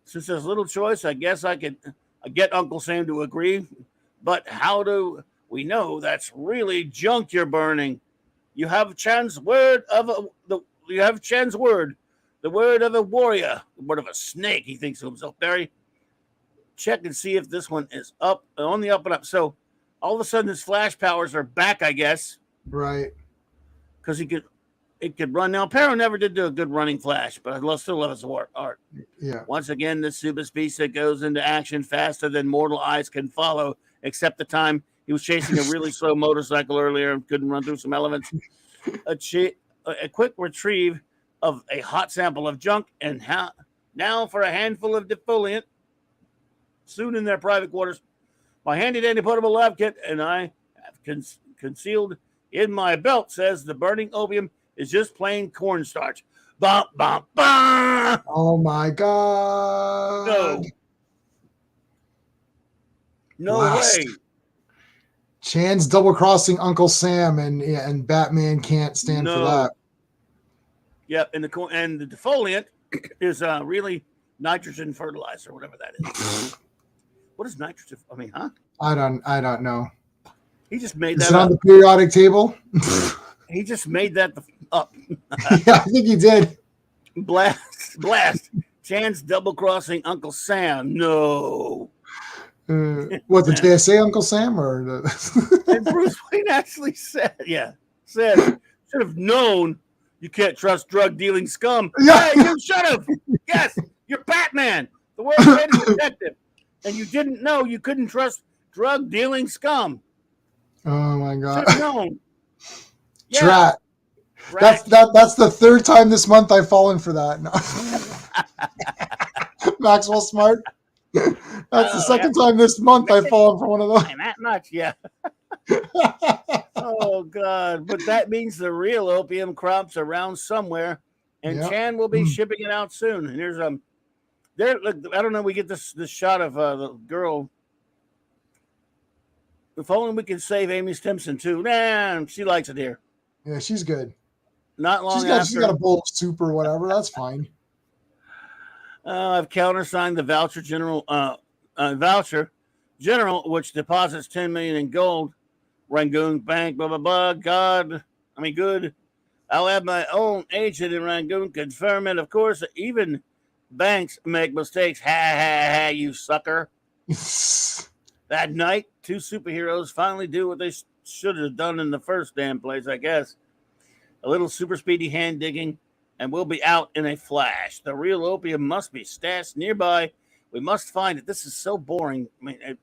Since there's little choice, I guess I get Uncle Sam to agree." But how do we know that's really junk you're burning? You have Chan's word the word of a warrior, the word of a snake. He thinks to himself, Barry. Check and see if this one is on the up and up. So all of a sudden, his flash powers are back, I guess. Right. Because it could run. Now, Perro never did do a good running Flash, but I still love his art. Yeah. Once again, the super speed that goes into action faster than mortal eyes can follow. Except the time he was chasing a really slow motorcycle earlier and couldn't run through some elements. A quick retrieve of a hot sample of junk, and now for a handful of defoliant. Soon in their private quarters, my handy-dandy portable lab kit, and I have concealed in my belt, says the burning opium is just plain cornstarch. Bump, bump, bump. Oh my god. No. No Blast. way. Chan's double crossing Uncle Sam, and Batman can't stand for that. Yep, and the defoliant is really nitrogen fertilizer, whatever that is. What is nitrogen? I mean, huh? I don't know. He just made Is that it up. on the periodic table? He just made that up. Yeah, I think he did. Blast. Chan's double crossing Uncle Sam. No. What did they say, Uncle Sam, or And Bruce Wayne actually said, should have known you can't trust drug dealing scum. Yeah. Hey, you should have. Yes, you're Batman, the world's greatest detective, and you didn't know you couldn't trust drug dealing scum. Oh my god. Should have known. Drat. That's the third time this month I've fallen for that. No. Maxwell Smart. That's the second time this month I've fallen for one of those. That much, yeah. Oh god! But that means the real opium crop's around somewhere, and Yep. Chan will be shipping it out soon. And here's there. Look, I don't know. We get this shot of the girl. If only we can save Amy Stimson too. Nah, she likes it here. Yeah, she's good. Not long She's got a bowl of soup or whatever. That's fine. I've countersigned the voucher general, which deposits $10 million in gold. Rangoon Bank, blah blah blah. Good. I'll have my own agent in Rangoon confirm it. Of course, even banks make mistakes. Ha ha ha! You sucker. That night, two superheroes finally do what they should have done in the first damn place, I guess. A little super speedy hand digging, and we'll be out in a flash. The real opium must be stashed nearby. We must find it. This is so boring. I mean,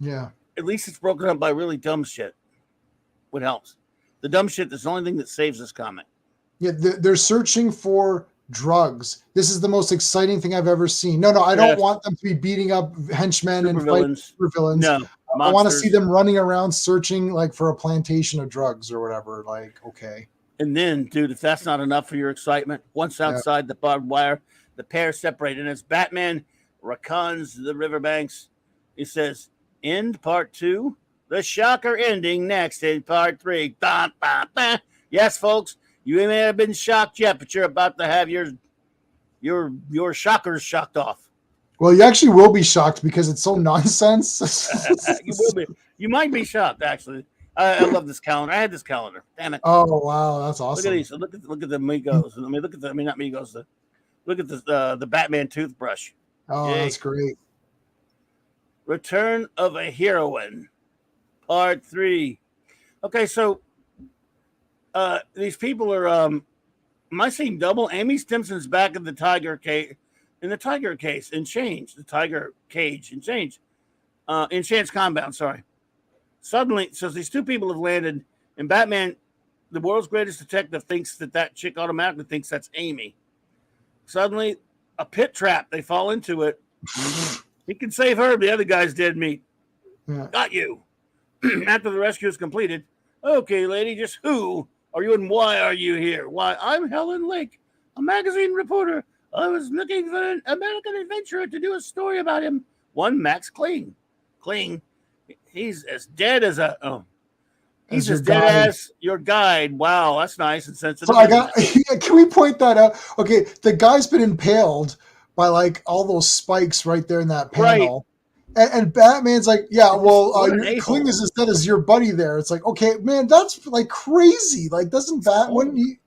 Yeah. at least it's broken up by really dumb shit. What helps? The dumb shit is the only thing that saves this comic. Yeah, they're searching for drugs. This is the most exciting thing I've ever seen. No, I don't want them to be beating up henchmen and fighting super villains. No, I want to see them running around searching like for a plantation of drugs or whatever. Like, okay. And then, dude, if that's not enough for your excitement, once outside the barbed wire, the pair separate. And as Batman recons the riverbanks, he says, end part 2. The shocker ending next in part 3. Bah, bah, bah. Yes, folks, you may have been shocked yet, but you're about to have your shockers shocked off. Well, you actually will be shocked because it's so nonsense. You will be. You might be shocked, actually. I love this calendar. I had this calendar. Damn it. Oh wow, that's awesome. Look at these. Look at the Migos. Not Migos. Look at the Batman toothbrush. Oh, Yay. that's great. Return of a Heroine, part 3. Okay, so these people are am I seeing double? Amy Stimpson's back in the tiger cage in Tiger Cage in Chan's compound, sorry. Suddenly, so these two people have landed, and Batman, the world's greatest detective, thinks that chick automatically thinks that's Amy. Suddenly, a pit trap. They fall into it. He can save her. The other guy's dead meat. Yeah. Got you. After the rescue is completed, okay, lady, just who are you and why are you here? Why, I'm Helen Lake, a magazine reporter. I was looking for an American adventurer to do a story about him. One Max Kling. He's as dead as he's as dead as your guide. Wow, that's nice and sensitive. So can we point that out? Okay, the guy's been impaled by like all those spikes right there in that panel. Right. And Batman's like, yeah, well, Kling is as dead as your buddy there. It's like, okay, man, that's like crazy. Like, doesn't wouldn't he?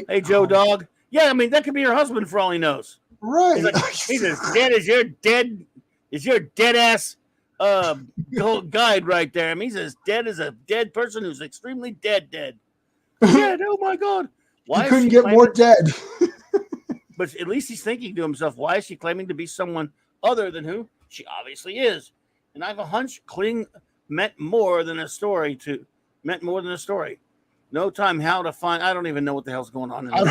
Hey, Joe Dog. Yeah, I mean, that could be your husband for all he knows. Right. He's as dead as your dead ass guide right there. I mean, he's as dead as a dead person who's extremely dead. Yeah, oh my God. Why he couldn't get more dead? But at least he's thinking to himself, why is she claiming to be someone other than who she obviously is? And I have a hunch Kling meant more than a story. No time how to find. I don't even know what the hell's going on in there.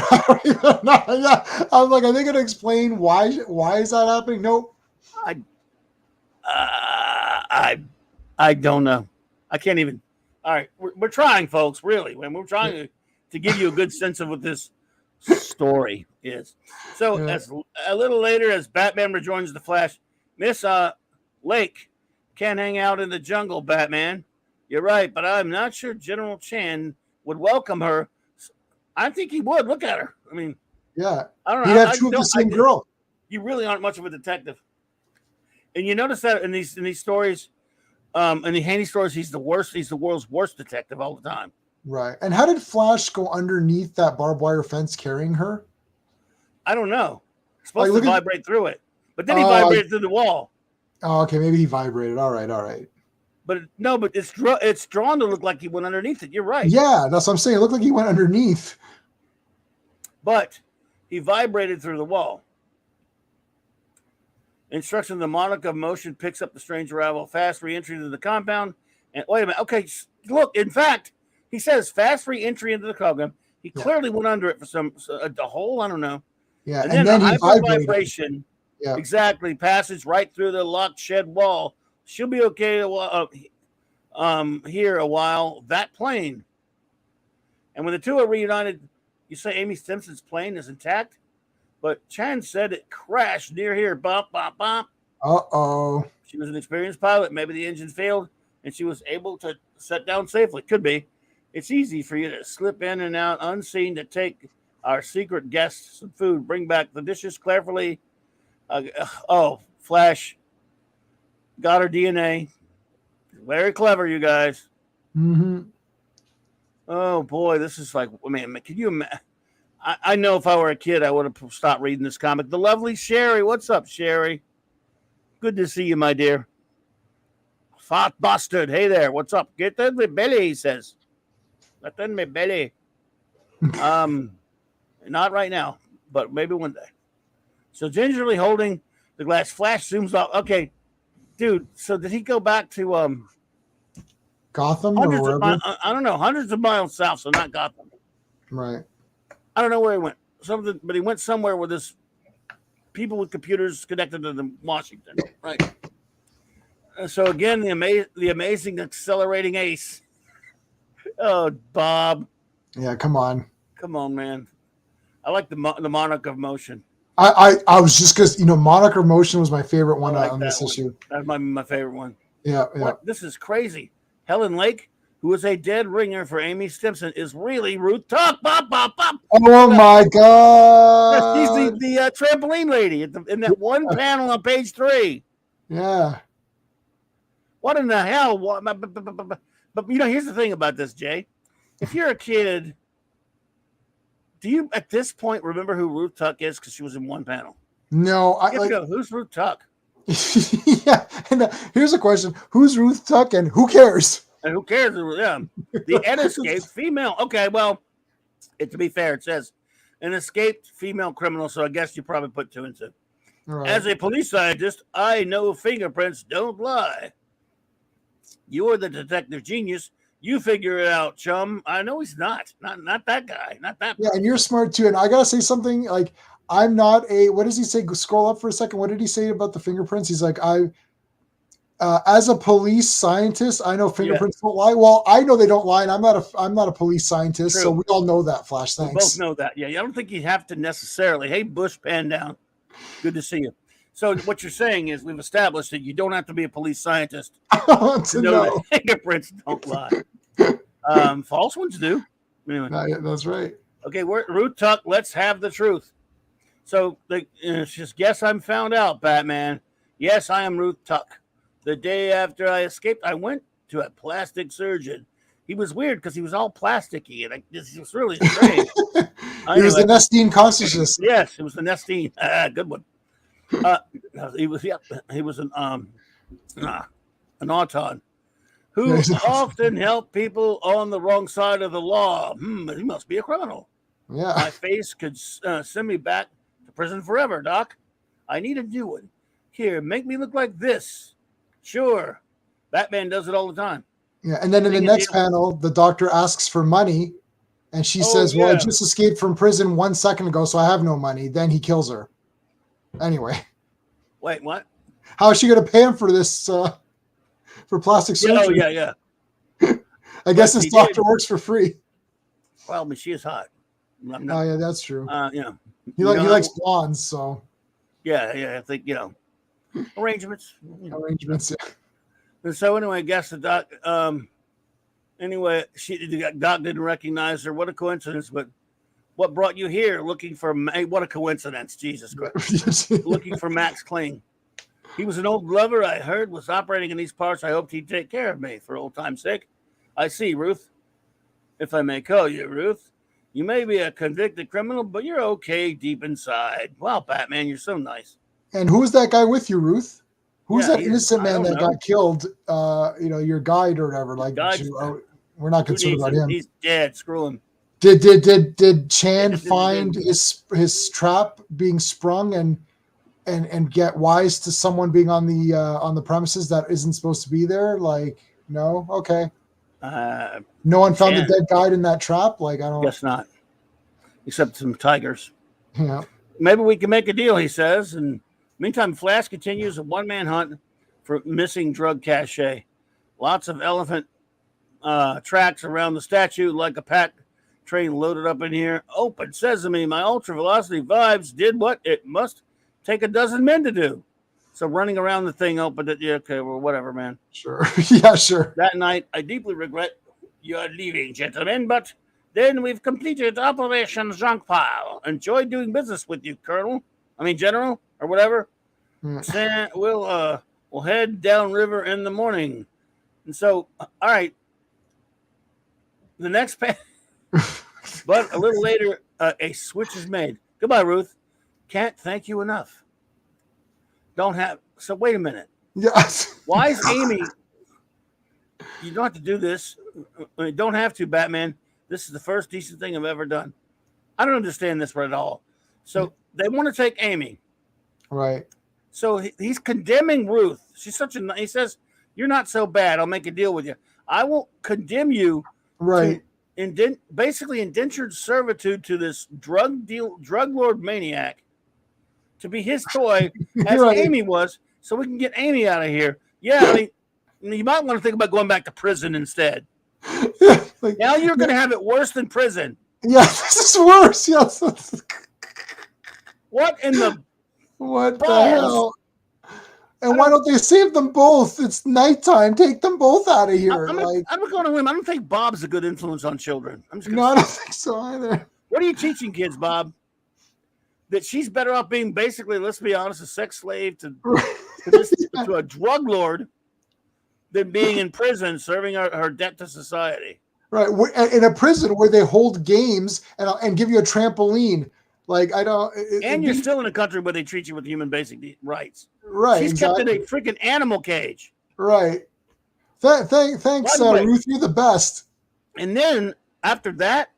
Yeah. I'm like, are they going to explain why is that happening? Nope. I don't know. I can't even. All right, we're trying, folks. Really, when we're trying to give you a good sense of what this story is. So as a little later, as Batman rejoins the Flash, Miss Lake can't hang out in the jungle, Batman. You're right, but I'm not sure General Chan would welcome her. I think he would. Look at her. I mean, yeah. I don't know. He'd have two of the same girl. You really aren't much of a detective. And you notice that in these stories, in the Haney stories, he's the worst. He's the world's worst detective all the time. Right. And how did Flash go underneath that barbed wire fence carrying her? I don't know. It's supposed to vibrate through it, but then he vibrated through the wall. Oh, okay. Maybe he vibrated. All right. But no, but it's drawn to look like he went underneath it. You're right. Yeah, that's what I'm saying. It looked like he went underneath. But he vibrated through the wall. Instruction: the monarch of motion picks up the strange arrival, fast re-entry into the compound. And wait a minute. Okay, look. In fact, he says fast re-entry into the compound. He clearly went under it for a hole. I don't know. Yeah, and then he vibration. Yeah, exactly. Passage right through the locked shed wall. She'll be okay here a while. That plane. And when the two are reunited, you say Amy Simpson's plane is intact, but Chan said it crashed near here. Bump, bump, bump. Uh-oh. She was an experienced pilot. Maybe the engine failed, and she was able to set down safely. Could be. It's easy for you to slip in and out unseen to take our secret guests some food, bring back the dishes carefully. Flash got her DNA. Very clever, you guys. Mm-hmm. Oh boy, this is like, man, can you imagine? I know if I were a kid, I would have stopped reading this comic. The lovely Sherry. What's up, Sherry? Good to see you, my dear. Fat bastard. Hey there. What's up? Get in my belly, he says. Get in my belly. Not right now, but maybe one day. So gingerly holding the glass, Flash zooms off. Okay, dude. So did he go back to Gotham or wherever? I don't know. Hundreds of miles south, so not Gotham. Right. I don't know where he went. But he went somewhere where there's people with computers connected to them, Washington. Right. So again, the amazing accelerating ace. Oh, Bob. Yeah, come on. Come on, man. I like the monarch of motion. I was just because monarch of motion was my favorite one on this issue. That's my favorite one. Yeah. What? This is crazy. Helen Lake, who is a dead ringer for Amy Simpson, is really Ruth Tuck. Bop, bop, bop. Oh my God! She's the trampoline lady in that one panel on page 3. Yeah. What in the hell? But here's the thing about this, Jay. If you're a kid, do you at this point remember who Ruth Tuck is? Because she was in one panel. No, who's Ruth Tuck? Yeah. And here's a question: who's Ruth Tuck, and who cares? And who cares? Yeah. The escaped female. Okay, well, to be fair, it says an escaped female criminal. So I guess you probably put 2 and 2. Right. As a police scientist, I know fingerprints don't lie. You are the detective genius. You figure it out, chum. I know he's not that guy. Not that. Yeah, and you're smart too. And I gotta say something. Like, I'm not a. What does he say? Scroll up for a second. What did he say about the fingerprints? He's like, as a police scientist, I know fingerprints don't lie. Well, I know they don't lie, and I'm not a police scientist, True. So we all know that. Flash, thanks. We both know that. Yeah, I don't think you have to necessarily. Hey, Bush, pan down. Good to see you. So what you're saying is we've established that you don't have to be a police scientist to know that fingerprints don't lie. False ones do. Anyway. That's right. Okay, Ruth Tuck, let's have the truth. So it's just, yes, I'm found out, Batman. Yes, I am Ruth Tuck. The day after I escaped, I went to a plastic surgeon. He was weird because he was all plasticky, and this was really strange. He was the Nestine consciousness. Yes, it was the Nestine. Good one. He was an auton who often helped people on the wrong side of the law. He must be a criminal. Yeah, my face could send me back to prison forever, Doc. I need a new one. Here, make me look like this. Sure, Batman does it all the time. Yeah, and then in the next panel, the doctor asks for money, and she says, "Well, I just escaped from prison 1 second ago, so I have no money." Then he kills her. Anyway. Wait, what? How is she going to pay him for this, for plastic surgery? Yeah. I guess this doctor works for free. Well, I mean, she is hot. I'm Oh yeah, that's true. you know, He likes blondes, so yeah. I think arrangements. arrangements. Yeah. And so anyway, I guess the doc. Anyway, the doc didn't recognize her. What a coincidence! But what brought you here? Looking for what a coincidence! Jesus Christ! Looking for Max Kling. He was an old lover I heard was operating in these parts. I hoped he'd take care of me for old time's sake. I see, Ruth. If I may call you Ruth, you may be a convicted criminal, but you're okay deep inside. Wow, Batman, you're so nice. And who's that guy with you, Ruth? Who's that innocent man that know. got killed? Your guide or whatever. Like, we're not concerned about him. He's dead. Screw him. Did Chan find his trap being sprung and get wise to someone being on the premises that isn't supposed to be there? Like, no, okay. No one found the dead guide in that trap. Like, I don't guess not, except some tigers. Yeah. Maybe we can make a deal, he says. And meantime, Flash continues a one-man hunt for missing drug cache. Lots of elephant tracks around the statue, like a pack train loaded up in here. Open sesame, my ultra velocity vibes did what it must take a dozen men to do. So running around the thing opened it. Yeah, okay, well, whatever, man. Sure. Yeah, sure. That night, I deeply regret your leaving, gentlemen, but then we've completed Operation Junk Pile. Enjoyed doing business with you, General, or whatever. We'll head downriver in the morning. And so, all right. The next but a little later, a switch is made. Goodbye, Ruth. Can't thank you enough. So wait a minute. Yes. Why is Amy? You don't have to do this. You don't have to, Batman. This is the first decent thing I've ever done. I don't understand this at all. So they want to take Amy. Right. So he's condemning Ruth. She's he says, you're not so bad. I'll make a deal with you. I won't condemn you. Right. Basically indentured servitude to this drug lord maniac to be his toy as right. Amy was, so we can get Amy out of here. Yeah, I mean, you might want to think about going back to prison instead. Yeah, now you're going to have it worse than prison. Yeah, this is worse. Yes. What the hell? And why don't they save them both? It's nighttime. Take them both out of here. I'm going to win. I don't think Bob's a good influence on children. I don't think so either. What are you teaching kids, Bob? That she's better off being basically, let's be honest, a sex slave to a drug lord than being in prison serving her debt to society. Right. In a prison where they hold games and give you a trampoline. Like, I don't. You're still in a country where they treat you with human basic rights. Right. She's kept in a freaking animal cage. Right. Thanks, Ruth. You're the best. And then after that,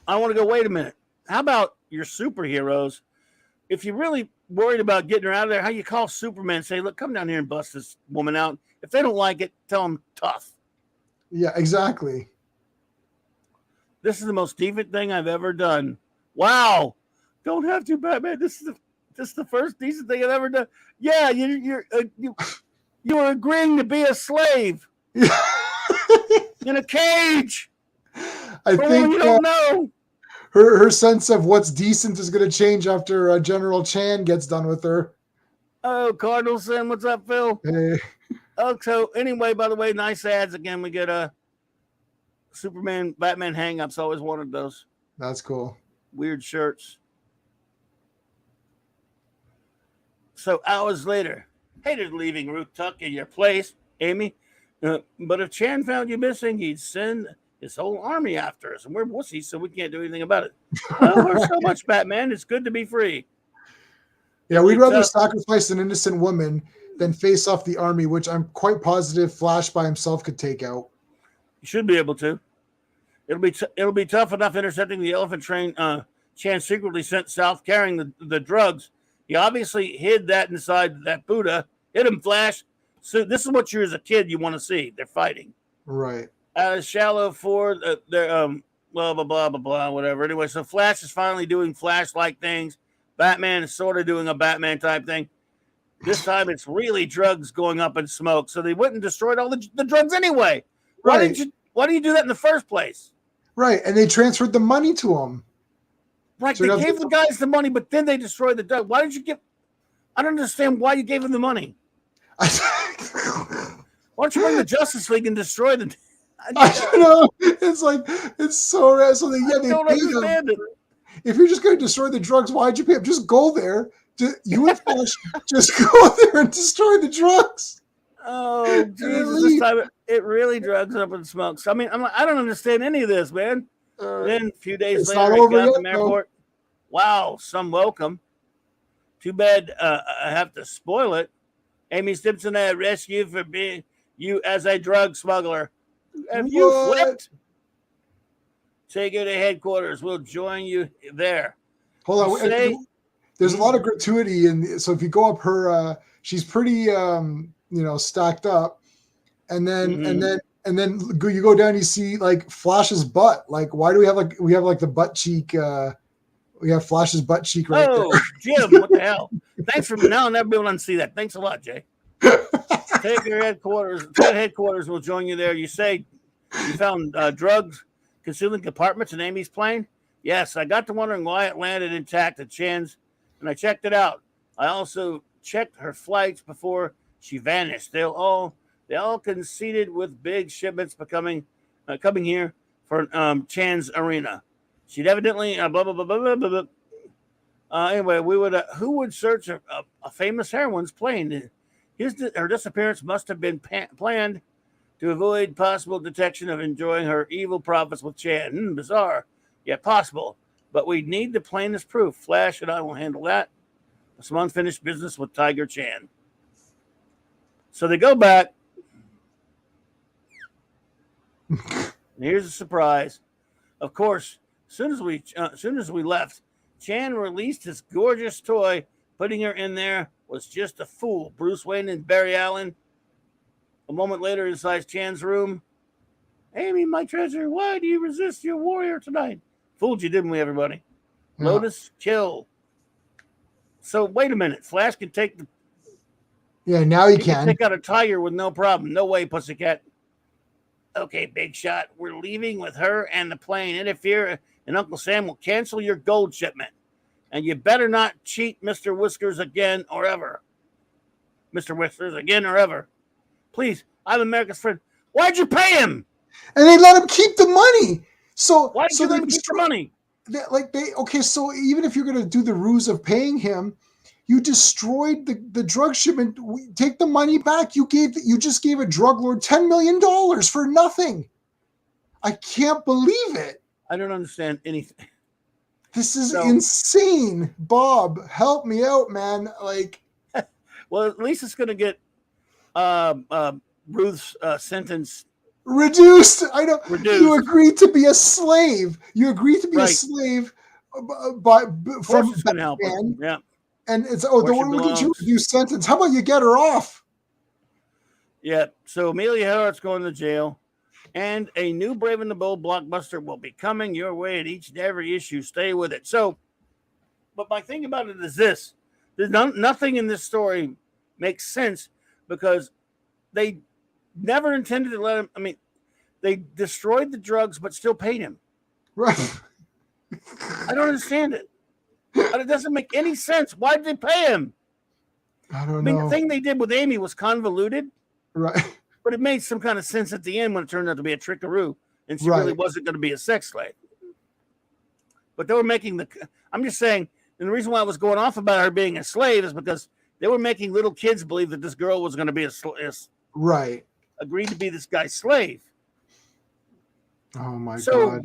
I want to go, wait a minute. How about your superheroes? If you're really worried about getting her out of there, how you call Superman and say, look, come down here and bust this woman out. If they don't like it, tell them tough. Yeah, exactly. This is the most decent thing I've ever done. Wow. Don't have to, Batman. This is the first decent thing I've ever done. Yeah, you were agreeing to be a slave in a cage. I think you don't know. Her sense of what's decent is going to change after General Chan gets done with her. Oh, Cardinal Sin, what's up, Phil? Hey. Oh, so anyway, by the way, nice ads again. We get a Superman, Batman hang-ups. Always wanted those. That's cool. Weird shirts. So hours later, hated leaving Ruth Tuck in your place, Amy. But if Chan found you missing, he'd send his whole army after us, and we're wussies, so we can't do anything about it. We're so much, Batman. It's good to be free. Yeah, we'd rather sacrifice an innocent woman than face off the army, which I'm quite positive Flash by himself could take out. You should be able to. It'll be tough enough intercepting the elephant train. Chan secretly sent south carrying the drugs. He obviously hid that inside that Buddha. Hit him, Flash. So this is what you as a kid you want to see. They're fighting. Right. Shallow Ford. They're blah blah blah blah blah whatever. Anyway, so Flash is finally doing Flash-like things. Batman is sort of doing a Batman type thing. This time it's really drugs going up in smoke. So they went and destroyed all the drugs anyway. Why Right. didn't you do that in the first place? Right. And they transferred the money to him. Right, So they now gave the guys the money, but then they destroyed the drug. Why did you give? I don't understand why you gave them the money. Why don't you bring the Justice League and destroy the? I don't know. It's like it's so rad. So they don't pay understand them. it. If you're just going to destroy the drugs, why'd you pay them? Just go there. You and Flash just go there and destroy the drugs. Oh Jesus! This time it really drugs up and smokes. I mean, I don't understand any of this, man. Then a few days later, I got to the airport. Wow, some welcome. Too bad I have to spoil it. Amy Simpson, I arrest you for being you as a drug smuggler. Have you flipped? Take her to headquarters. We'll join you there. Hold on. There's a lot of gratuity, and so if you go up her, she's pretty, stacked up, and then you go down, you see like Flash's butt. Like, why do we have the butt cheek? We have Flash's butt cheek right there. Oh, Jim, what the hell? Thanks for now. I'll never be able to unsee that. Thanks a lot, Jay. Take your headquarters. Headquarters will join you there. You say you found drugs concealing compartments in Amy's plane? Yes, I got to wondering why it landed intact at Chan's, and I checked it out. I also checked her flights before she vanished. They all conceded with big shipments coming here for Chan's arena. She'd evidently blah blah blah blah blah blah. Anyway, who would search a famous heroine's plane? Her disappearance must have been planned to avoid possible detection of enjoying her evil profits with Chan. Bizarre, yet possible. But we need the plainest proof. Flash and I will handle that. Some unfinished business with Tiger Chan. So they go back. And here's a surprise. Of course, as soon as we left, Chan released his gorgeous toy. Putting her in there was just a fool. Bruce Wayne and Barry Allen. A moment later, inside Chan's room. Amy, my treasure, why do you resist your warrior tonight? Fooled you, didn't we, everybody? Yeah. Lotus, kill. So wait a minute. Flash can take the. Yeah, now he can take out a tiger with no problem. No way, pussycat. Okay, big shot. We're leaving with her and the plane. Interfere, and Uncle Sam will cancel your gold shipment. And you better not cheat Mr. Whiskers again or ever. Mr. Whiskers again or ever. Please, I'm America's friend. Why'd you pay him? And they let him keep the money. So why did you let him keep the money? So even if you're going to do the ruse of paying him, you destroyed the drug shipment. Take the money back. You just gave a drug lord $10 million for nothing. I can't believe it. I don't understand anything. This is insane. Bob, help me out, man. Like, well, at least it's going to get Ruth's sentence reduced. I know. Reduced. You agreed to be a slave. You agreed to be a slave from going to help her. Yeah. And it's the one we get you a reduced sentence. How about you get her off? Yeah. So Amelia Earhart's going to jail. And a new Brave and the Bold blockbuster will be coming your way at each and every issue. Stay with it. So, but my thing about it is this. There's nothing in this story makes sense because they never intended to let him. I mean, they destroyed the drugs but still paid him. Right. I don't understand it. It doesn't make any sense. Why did they pay him? I don't know. The thing they did with Amy was convoluted. Right. But it made some kind of sense at the end when it turned out to be a trickaroo, and she really wasn't going to be a sex slave. But they were making I'm just saying, and the reason why I was going off about her being a slave is because they were making little kids believe that this girl was going to be agreed to be this guy's slave. Oh my God.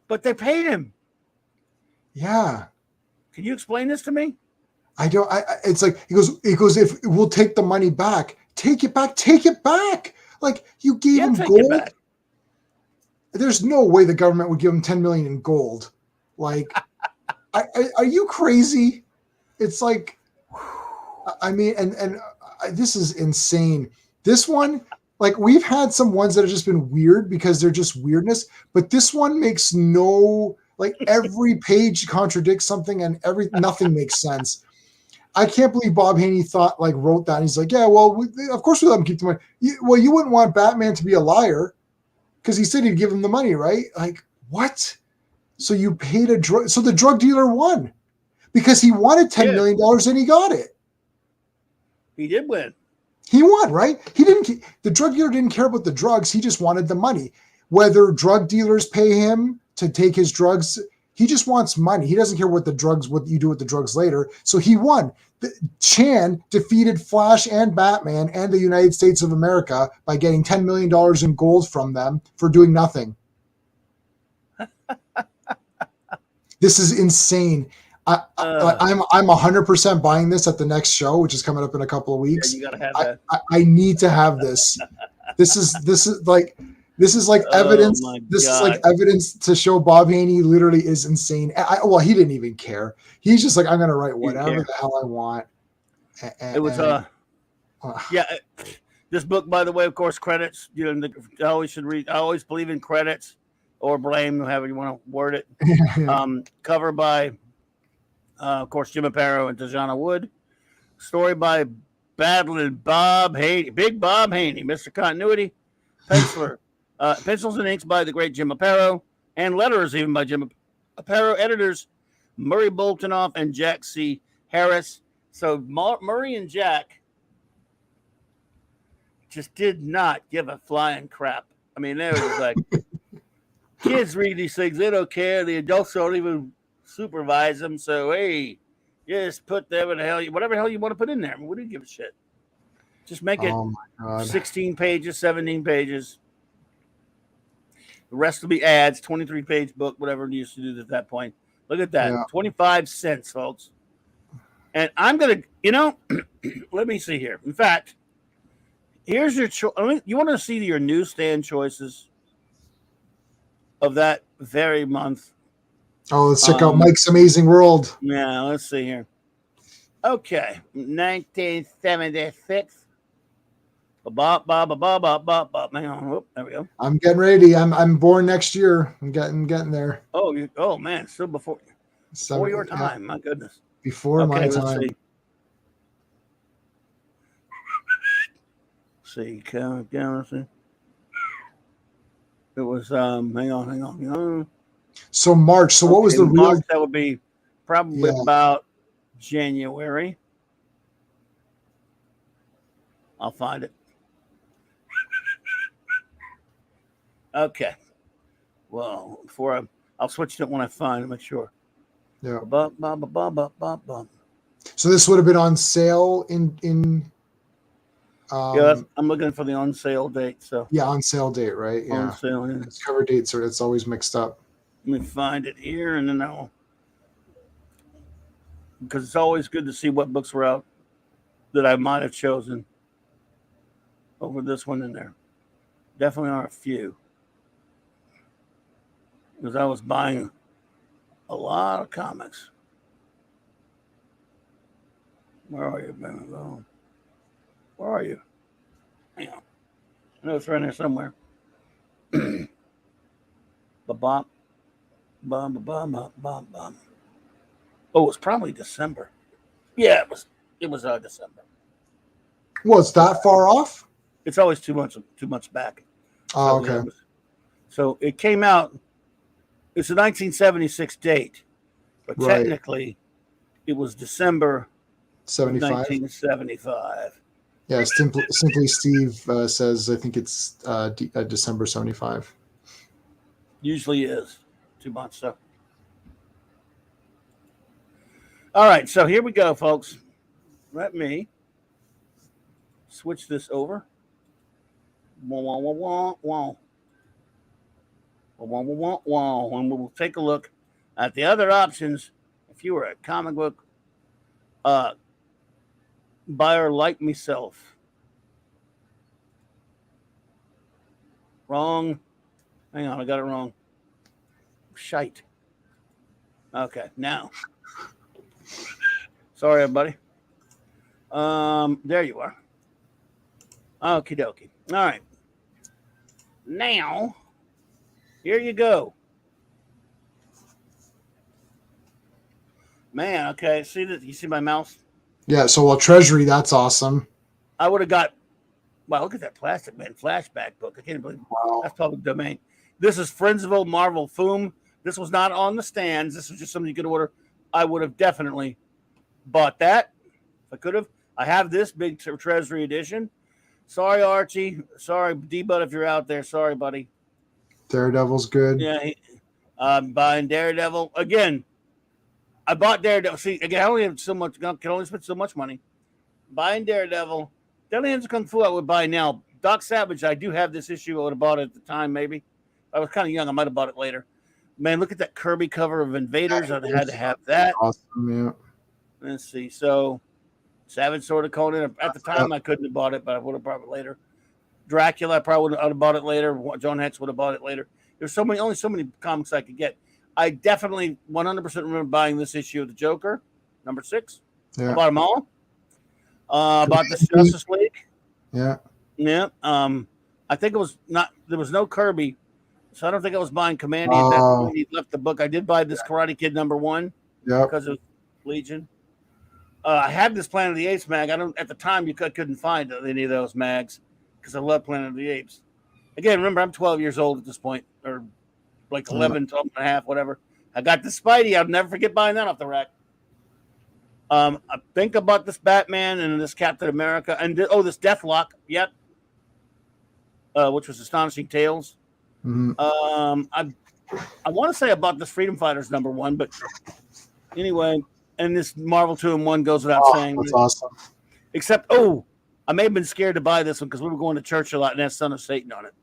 But they paid him. Yeah. Can you explain this to me? I don't. It's like he goes. If we'll take the money back, take it back. Like you gave him gold. There's no way the government would give him $10 million in gold. Like, are you crazy? It's like, I mean, and this is insane. This one, like we've had some ones that have just been weird because they're just weirdness, but this one makes no. Like every page contradicts something and nothing makes sense. I can't believe Bob Haney wrote that. And he's like, yeah, well, of course we let him keep the money. You wouldn't want Batman to be a liar because he said he'd give him the money, right? Like, what? So you paid a drug. So the drug dealer won because he wanted $10 million and he got it. He did win. He won, right? The drug dealer didn't care about the drugs. He just wanted the money. Whether drug dealers pay him to take his drugs, he just wants money. He doesn't care what you do with the drugs later. So he won. Chan defeated Flash and Batman and the United States of America by getting $10 million in gold from them for doing nothing. This is insane. I'm 100% buying this at the next show, which is coming up in a couple of weeks. Yeah, you gotta have that. I need to have this. This is like evidence. This is like evidence to show Bob Haney literally is insane. Well, he didn't even care. He's just like, I'm gonna write whatever the hell I want. It was this book, by the way, of course, credits. You know, I always should read. I always believe in credits or blame, however you want to word it. Cover by, of course, Jim Aparo and Tajana Wood. Story by Battling Bob Haney, Big Bob Haney, Mr. Continuity. Penciler. Pencils and inks by the great Jim Aparo, and letters even by Jim Aparo. Editors Murray Boltonoff and Jack C. Harris. So Murray and Jack just did not give a flying crap. I mean, they were just like, kids read these things. They don't care. The adults don't even supervise them. So, hey, just put whatever the hell you want to put in there. I mean, what do you give a shit? Just make it 16 pages, 17 pages. The rest will be ads, 23-page book, whatever it used to do at that point. Look at that, 25 cents, folks. And I'm going to, let me see here. In fact, here's your choice. You want to see your newsstand choices of that very month? Oh, let's check out Mike's Amazing World. Yeah, let's see here. Okay, 1976. Hang on. Oh, there we go. I'm getting ready. I'm born next year. I'm getting there. Oh man, still before your time. My goodness. Before my time. Let's see. Count down. Let's see. It was hang on. So March. So what was the March? That would be probably about January. I'll find it. Okay. Well, I'll switch to it when I find it. Make sure. Yeah. So this would have been on sale in. I'm looking for the on sale date. So on sale date, right? Yeah. On sale. Yeah. It's cover dates, so it's always mixed up. Let me find it here, and then because it's always good to see what books were out that I might have chosen over this one in there. Definitely are a few. Because I was buying a lot of comics. Where are you, Ben? Where are you? Hang on. I know it's right there somewhere. Ba-bop. Bum. Oh, it's probably December. Yeah, it was December. Well, it's that far off? It's always 2 months back. Oh, okay. So it came out. It's a 1976 date, but technically, it was December 1975. Yeah, Simply Steve says I think it's December 75. Usually is 2 months. So, all right. So here we go, folks. Let me switch this over. And we'll take a look at the other options. If you were a comic book buyer like myself. Wrong. Hang on, I got it wrong. Shite. Okay, now. Sorry, everybody. There you are. Okie dokie. All right. Now, here you go. Man, okay. See that? You see my mouse? Yeah, so Treasury, that's awesome. I would have got, wow, look at that Plastic Man flashback book. I can't believe Wow. That's public domain. This is Friends of Old Marvel Foom This was not on the stands. This was just something you could order. I would have definitely bought that if I could have. I have this big Treasury edition. Sorry, Archie. Sorry, D-Bud, if you're out there. Sorry, buddy. Daredevil's good. Yeah, I'm buying Daredevil again. I bought Daredevil. See, again, I only have so much. Can only spend so much money. Buying Daredevil. Deadly Hands of Kung Fu I would buy now. Doc Savage, I do have this issue. I would have bought it at the time, maybe. I was kind of young. I might have bought it later. Man, look at that Kirby cover of Invaders. I had to have that. Awesome, yeah. Let's see. So, Savage Sword of Conan. At the time, I couldn't have bought it, but I would have bought it later. Dracula, I probably would have bought it later. John Hex would have bought it later. There's only so many comics I could get. I definitely 100% remember buying this issue of the Joker, number 6. Yeah. I bought them all. Bought the Justice League. Yeah. Yeah. I think it was not. There was no Kirby, so I don't think I was buying Commandy at that point. He left the book. I did buy this Karate Kid number 1. Yeah. Because of Legion. I had this Planet of the Apes mag. At the time you couldn't find any of those mags because I love Planet of the Apes. Again, remember I'm 12 years old at this point, or like 11, 12 and a half, whatever. I got the Spidey. I'll never forget buying that off the rack. I think I bought this Batman and this Captain America and this Deathlock. Yep. Which was Astonishing Tales. Mm-hmm. I want to say I bought this Freedom Fighters number 1, but anyway, and this Marvel 2-in-1 goes without saying. That's awesome. Except, I may have been scared to buy this one because we were going to church a lot and it has Son of Satan on it.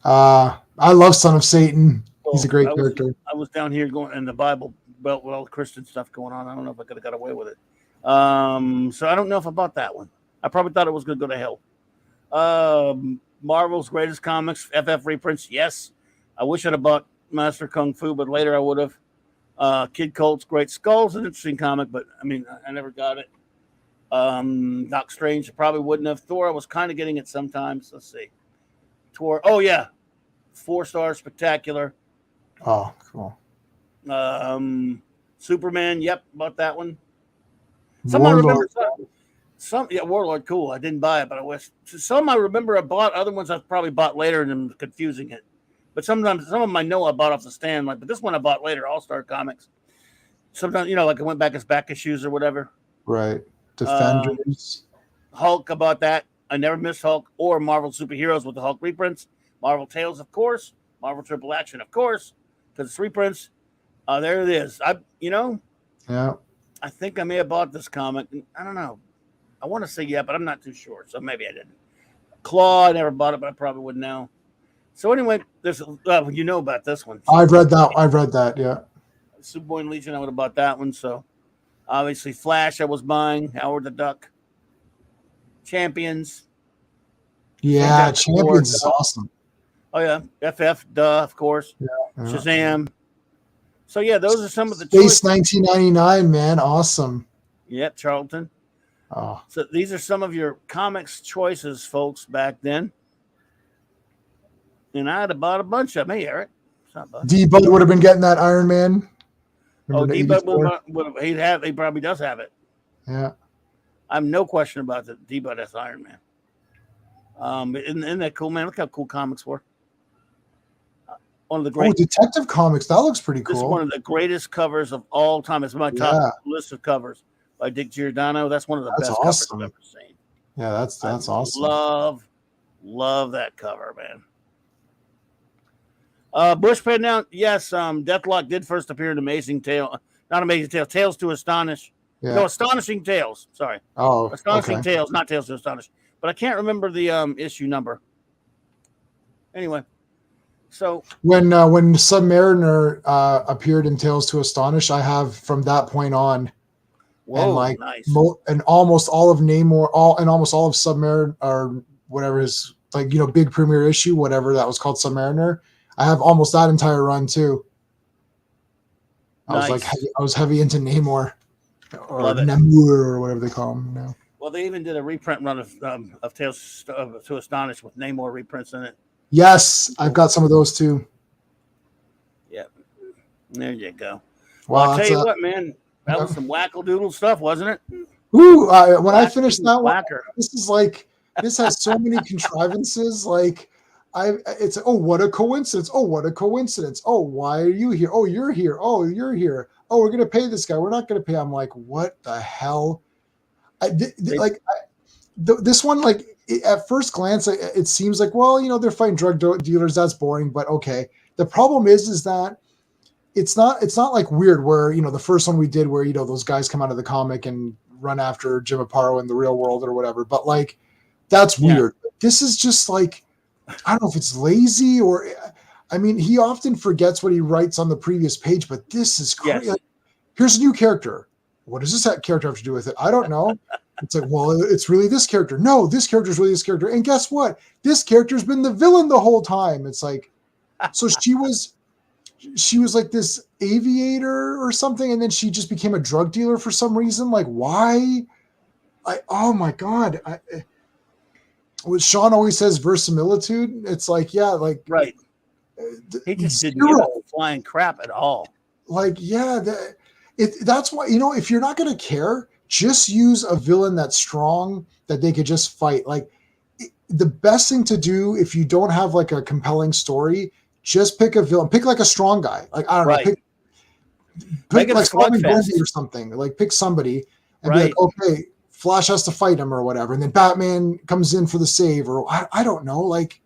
I love Son of Satan. He's a great character. I was down here going in the Bible Belt with all the Christian stuff going on. I don't know if I could have got away with it. So I don't know if I bought that one. I probably thought it was going to go to hell. Marvel's Greatest Comics, FF reprints. Yes. I wish I'd have bought Master Kung Fu, but later I would have. Kid Colt's Great Skulls, an interesting comic, but I mean, I never got it. Doc Strange, I probably wouldn't have. Thor, I was kind of getting it sometimes. Let's see. Thor, 4-star Spectacular. Oh, cool. Superman, yep, bought that one. Some I remember. Warlord, cool. I didn't buy it, but I wish. Some I remember I bought. Other ones I probably bought later and I'm confusing it. But sometimes some of them I know I bought off the stand. But this one I bought later, All-Star Comics. Sometimes, like I went back as back issues or whatever. Right. Defenders. Hulk, I bought that. I never missed Hulk or Marvel Superheroes with the Hulk reprints. Marvel Tales, of course. Marvel Triple Action, of course. Because it's reprints. There it is. Yeah. I think I may have bought this comic. I don't know. I want to say yeah, but I'm not too sure. So maybe I didn't. Claw, I never bought it, but I probably would now. So anyway, there's you know about this one. I've read that. Yeah. Superboy and Legion, I would have bought that one. So obviously Flash, I was buying. Howard the Duck. Champions. Yeah, Champions is awesome. Oh yeah, FF, of course. Yeah. Shazam. So yeah, those are some of the Space 1999, man, awesome. Yep, Charlton. Oh. So these are some of your comics choices, folks, back then. And I'd have bought a bunch of them. Hey, Eric. D-Bud would have been getting that Iron Man. D-Bud would have. He probably does have it. Yeah. I have no question about that. D-Bud has Iron Man. Isn't that cool, man? Look how cool comics were. One of the great Detective Comics. That looks pretty cool. This is one of the greatest covers of all time. It's my top list of covers by Dick Giordano. That's one of the best covers I've ever seen. Yeah, that's awesome. Love that cover, man. Bush pen down. Yes, Deathlock did first appear in Amazing Tale. Not Amazing Tales. Tales to Astonish. Yeah. No, Astonishing Tales. Sorry. Oh, Astonishing Tales, not Tales to Astonish. But I can't remember the issue number. Anyway. So when Submariner appeared in Tales to Astonish, I have from that point on, nice. And almost all of Namor, almost all of Submariner or whatever his big premiere issue, whatever that was called, Submariner. I have almost that entire run too. I was heavy into Namor or Namur or whatever they call him now. Well, they even did a reprint run of Tales to Astonish with Namor reprints in it. Yes, I've got some of those too. Yep. There you go. Well, I'll tell you what, man. That was some wackadoodle stuff, wasn't it? Ooh, when I finished that one, this has so many contrivances. it's oh, what a coincidence. Oh, what a coincidence. Oh, why are you here? Oh, you're here. Oh, you're here. Oh, we're gonna pay this guy. We're not gonna pay. I'm like, what the hell? This one, like at first glance, it seems like, well, you know, they're fighting drug dealers. That's boring, but okay. The problem is that it's not like Weird, where, you know, the first one we did where, you know, those guys come out of the comic and run after Jim Aparo in the real world or whatever. But like, that's weird. This is just like, I don't know if it's lazy or, I mean, he often forgets what he writes on the previous page, but this is crazy. Like, here's a new character. What does this character have to do with it? I don't know. It's like, well, it's really this character. No, this character is really this character. And guess what? This character's been the villain the whole time. It's like, so she was like this aviator or something, and then she just became a drug dealer for some reason. Like, why? Oh my God. What Sean always says, verisimilitude. It's like, yeah, like, right. He just didn't give a flying crap at all. Like, yeah, that's why, you know, if you're not going to care, just use a villain that's strong that they could just fight. Like, the best thing to do if you don't have like a compelling story, just pick a villain. Pick like a strong guy. Like, I don't know. Pick like Clobby or something. Like, pick somebody and be like, okay, Flash has to fight him or whatever, and then Batman comes in for the save, or I don't know. Like,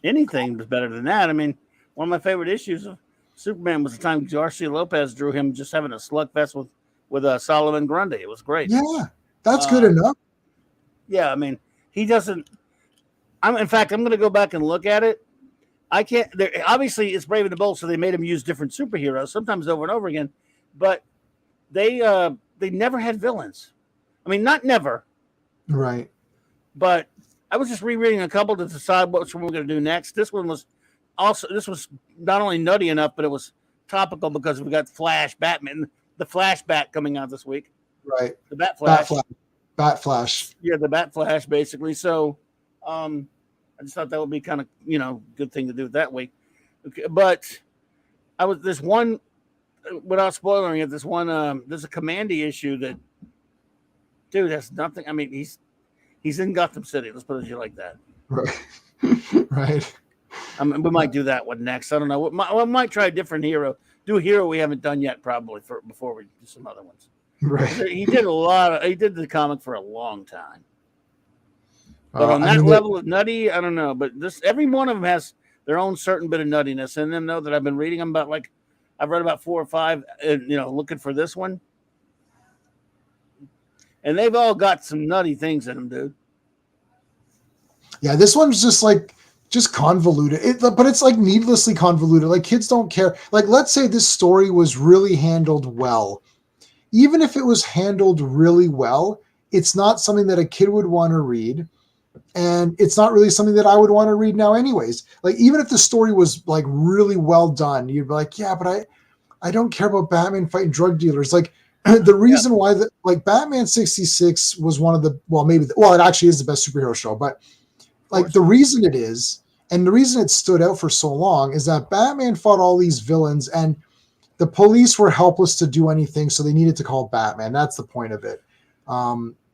anything was better than that. I mean, one of my favorite issues of Superman was the time Garcia Lopez drew him just having a slugfest with Solomon Grundy. It was great. Yeah, that's good enough. Yeah, I mean, he doesn't. In fact, I'm going to go back and look at it. I can't. Obviously, it's Brave and the Bold, so they made him use different superheroes, sometimes over and over again. But they never had villains. I mean, not never. Right. But I was just rereading a couple to decide which one we're going to do next. This was not only nutty enough, but it was topical because we got Flash, Batman, the Flashback coming out this week. Right. The Bat Flash. Bat Flash. Yeah, the Bat Flash, basically. So I just thought that would be kind of, you know, good thing to do that week. Okay, but there's one, without spoiling it, there's a Commandy issue that, dude, that's nothing. I mean, he's in Gotham City. Let's put it like that. Right. Right. We might do that one next. I don't know. We might try a different hero. Do a hero we haven't done yet, probably before we do some other ones. Right. He did he did the comic for a long time. But on that level of nutty, I don't know. But every one of them has their own certain bit of nuttiness. And then know that I've been reading them about, like, I've read about 4 or 5, you know, looking for this one. And they've all got some nutty things in them, dude. Yeah, this one's just convoluted. But it's like needlessly convoluted. Like, kids don't care. Like, let's say this story was really handled well. Even if it was handled really well, it's not something that a kid would want to read. And it's not really something that I would want to read now anyways. Like, even if the story was like really well done, you'd be like, yeah, but I don't care about Batman fighting drug dealers. Like, the reason why Batman 66 was one of the, it actually is the best superhero show, but like the reason it is, and the reason it stood out for so long is that Batman fought all these villains and the police were helpless to do anything. So they needed to call Batman. That's the point of it.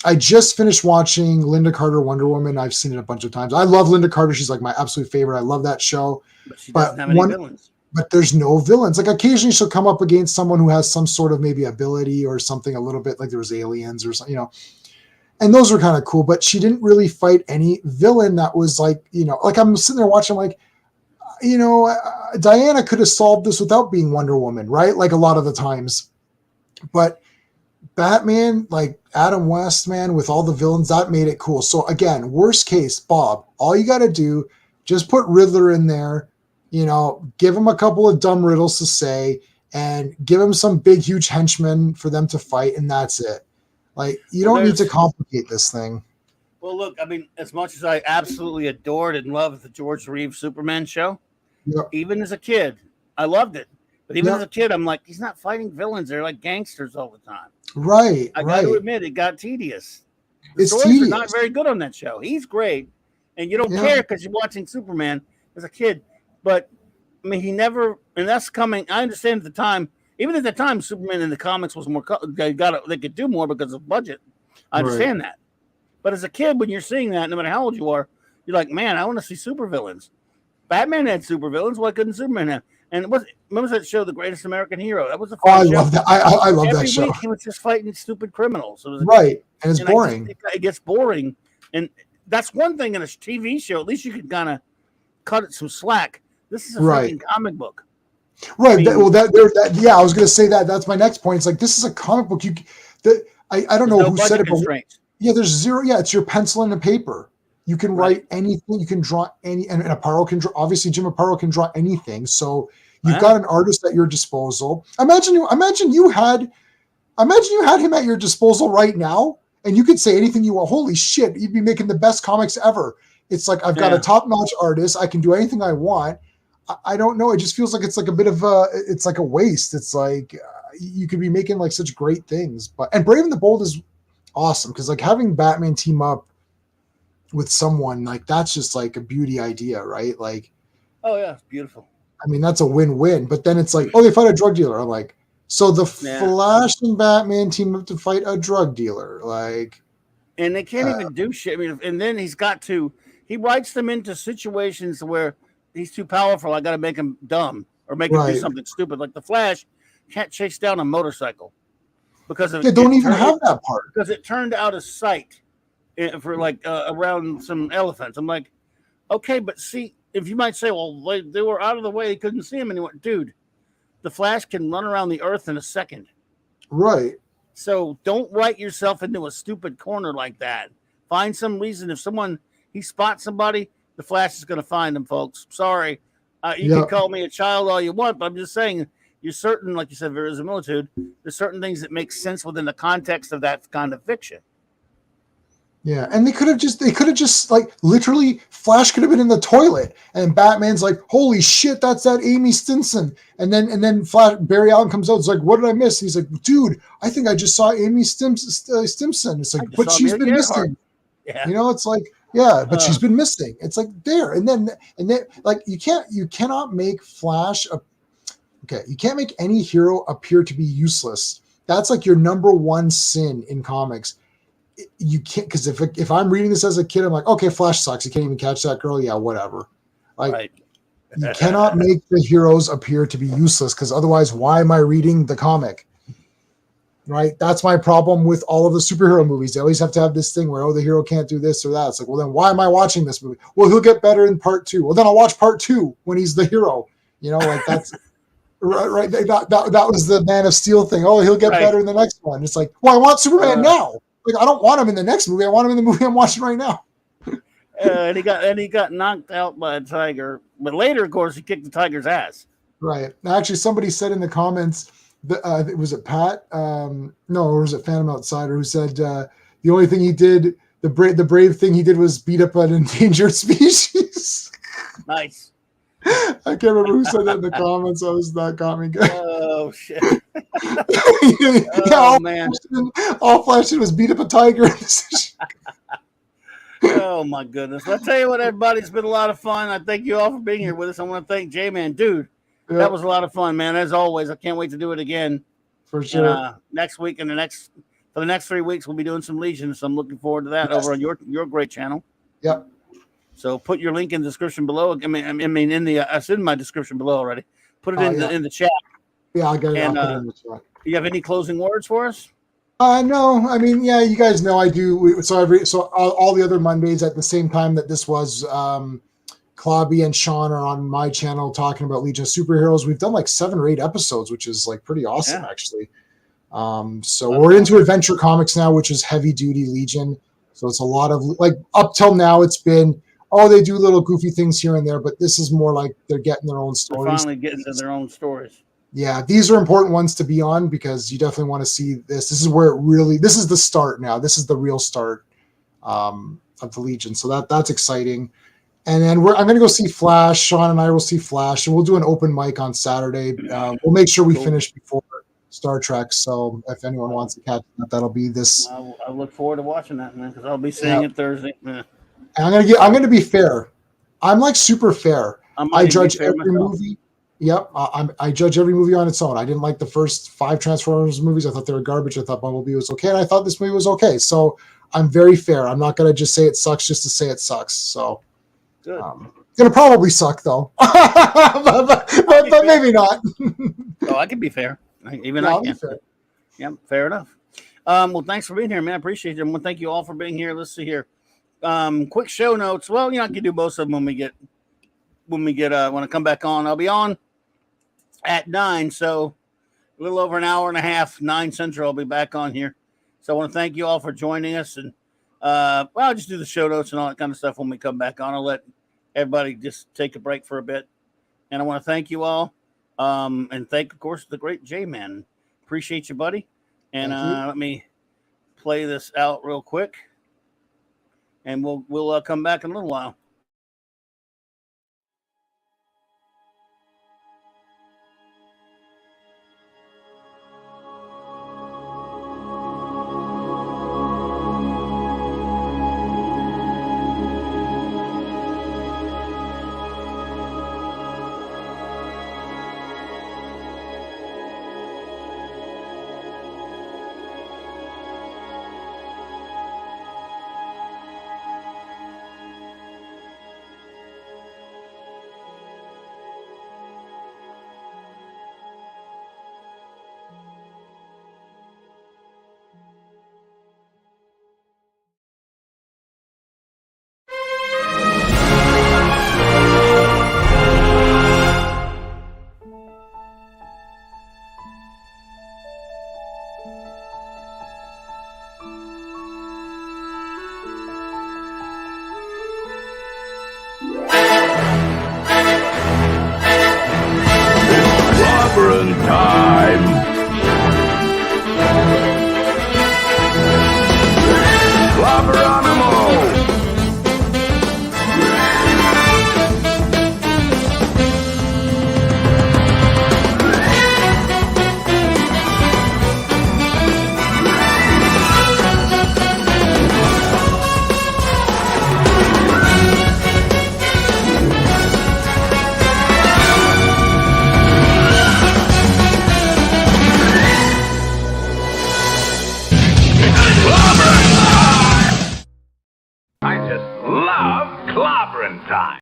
I just finished watching Linda Carter Wonder Woman. I've seen it a bunch of times. I love Linda Carter. She's like my absolute favorite. I love that show. But she doesn't have any villains. But there's no villains. Like, occasionally she'll come up against someone who has some sort of maybe ability or something a little bit, like there was aliens or something, you know. And those were kind of cool. But she didn't really fight any villain that was like, you know, like I'm sitting there watching like, you know, Diana could have solved this without being Wonder Woman, right? Like a lot of the times. But Batman, like Adam West, man, with all the villains, that made it cool. So again, worst case, Bob, all you got to do, just put Riddler in there, you know, give him a couple of dumb riddles to say and give him some big, huge henchmen for them to fight. And that's it. Like, you don't need to complicate this thing. Well, look, I mean, as much as I absolutely adored and loved the George Reeves Superman show, even as a kid, I loved it. But even as a kid, I'm like, he's not fighting villains. They're like gangsters all the time. Right. I got to admit, it got tedious. It's stories are not very good on that show. He's great. And you don't care because you're watching Superman as a kid. But, I mean, he never, and that's coming, I understand at the time, even at the time, Superman in the comics was more, they could do more because of budget. I understand that. But as a kid, when you're seeing that, no matter how old you are, You're like, man, I want to see supervillains. Batman had supervillains. Why couldn't Superman have? And what was that show, The Greatest American Hero? That was a Oh, I fun show. love that. I love Every that show. week he was just fighting stupid criminals. It was Right, and it's and boring. It gets boring, and that's one thing in a TV show. At least you can kind of cut it some slack. This is a freaking comic book. Right. I mean, I was going to say that. That's my next point. It's like, this is a comic book. I don't know who said it, but yeah, there's zero. Yeah, it's your pencil and the paper. You can write anything. You can draw and Aparo can draw. Obviously, Jim Aparo can draw anything. So you've got an artist at your disposal. Imagine you had him at your disposal right now, and you could say anything you want. Holy shit, you'd be making the best comics ever. It's like, I've got a top-notch artist. I can do anything I want. I don't know. It just feels like it's like a bit of it's like a waste. It's like you could be making like such great things. And Brave and the Bold is awesome because like having Batman team up with someone, like that's just like a beauty idea, right? Like, oh yeah, it's beautiful. I mean, that's a win-win. But then it's like, oh, they fight a drug dealer. I'm like, so the Flash and Batman team up to fight a drug dealer, like, and they can't even do shit. I mean, and then he writes them into situations where he's too powerful. I got to make him dumb or make him do something stupid. Like the Flash can't chase down a motorcycle because of don't even have that part because it turned out of sight for like around some elephants. I'm like, okay, but see, if you might say, well, they were out of the way, they couldn't see him anymore, dude. The Flash can run around the earth in a second, right? So don't write yourself into a stupid corner like that. Find some reason. If he spots somebody, the Flash is going to find them, folks. Sorry, you can call me a child all you want, but I'm just saying, you're certain, like you said, verisimilitude. There's certain things that make sense within the context of that kind of fiction. Yeah, and they could have just like literally Flash could have been in the toilet, and Batman's like, "Holy shit, that's that Amy Stinson," and then Barry Allen comes out, it's like, "What did I miss?" And he's like, "Dude, I think I just saw Amy Stimson." It's like, but she's been missing. Yeah. You know, it's like, yeah, but she's been missing. It's like there, and then like you cannot make Flash you can't make any hero appear to be useless. That's like your number one sin in comics. You can't, because if I'm reading this as a kid, I'm like, okay, Flash sucks. You can't even catch that girl. Yeah, whatever. Like, you cannot make the heroes appear to be useless because otherwise, why am I reading the comic? Right? That's my problem with all of the superhero movies. They always have to have this thing where, the hero can't do this or that. It's like, well, then why am I watching this movie? Well, he'll get better in part 2. Well, then I'll watch part 2 when he's the hero. You know, like that's right. That was the Man of Steel thing. Oh, he'll get better in the next one. It's like, well, I want Superman now. Like, I don't want him in the next movie. I want him in the movie I'm watching right now. And he got knocked out by a tiger. But later, of course, he kicked the tiger's ass. Right. Actually, somebody said in the comments, was it Pat? No, or was it Phantom Outsider who said the only thing he did, the brave thing he did was beat up an endangered species. Nice. I can't remember who said that in the comments. That got me good. Oh shit! Man! All Flash did was beat up a tiger. Oh my goodness! I'll tell you what, everybody, it's been a lot of fun. I thank you all for being here with us. I want to thank J-Man, dude. Yep. That was a lot of fun, man. As always, I can't wait to do it again. For sure. And, next week and for the next 3 weeks, we'll be doing some Legion. So I'm looking forward to that over on your great channel. Yep. So put your link in the description below. I mean, it's in my description below already. Put it in the chat. Yeah, I'll get it. I'll put it in the chat. Do you have any closing words for us? No. I mean, yeah, you guys know I do. So all the other Mondays at the same time that this was, Clobby and Sean are on my channel talking about Legion of Superheroes. We've done like 7 or 8 episodes, which is like pretty awesome, actually. So we're into Adventure Comics now, which is heavy duty Legion. So it's a lot of like up till now, it's been. Oh, they do little goofy things here and there, but this is more like they're getting their own stories. They're finally getting to their own stories. Yeah, these are important ones to be on because you definitely want to see this. This is where this is the start now. This is the real start of the Legion. So that's exciting. And then I'm going to go see Flash. Sean and I will see Flash, and we'll do an open mic on Saturday. We'll make sure we finish before Star Trek. So if anyone wants to catch that, that'll be this. I look forward to watching that, man, because I'll be seeing it Thursday. Yeah. And I'm gonna be fair. I'm like super fair. I judge every movie. Yep, I judge every movie on its own. I didn't like the first 5 Transformers movies. I thought they were garbage. I thought Bumblebee was okay, and I thought this movie was okay. So I'm very fair. I'm not gonna just say it sucks just to say it sucks. So Good. Gonna probably suck though, but maybe not. Oh, I can be fair. Even Yeah, I I'll be can. fair. Yeah, fair enough. Well, thanks for being here, man. I appreciate it. And thank you all for being here. Let's see here. Quick show notes. Well, I can do most of them when I come back on. I'll be on at 9, so a little over an hour and a half, 9 Central. I'll be back on here. So I want to thank you all for joining us, and I'll just do the show notes and all that kind of stuff when we come back on. I'll let everybody just take a break for a bit, and I want to thank you all, and thank, of course, the great J-Man. Appreciate you, buddy. And let me play this out real quick, and we'll come back in a little while. Clobbering time! Clobberanimo! I just love clobbering time.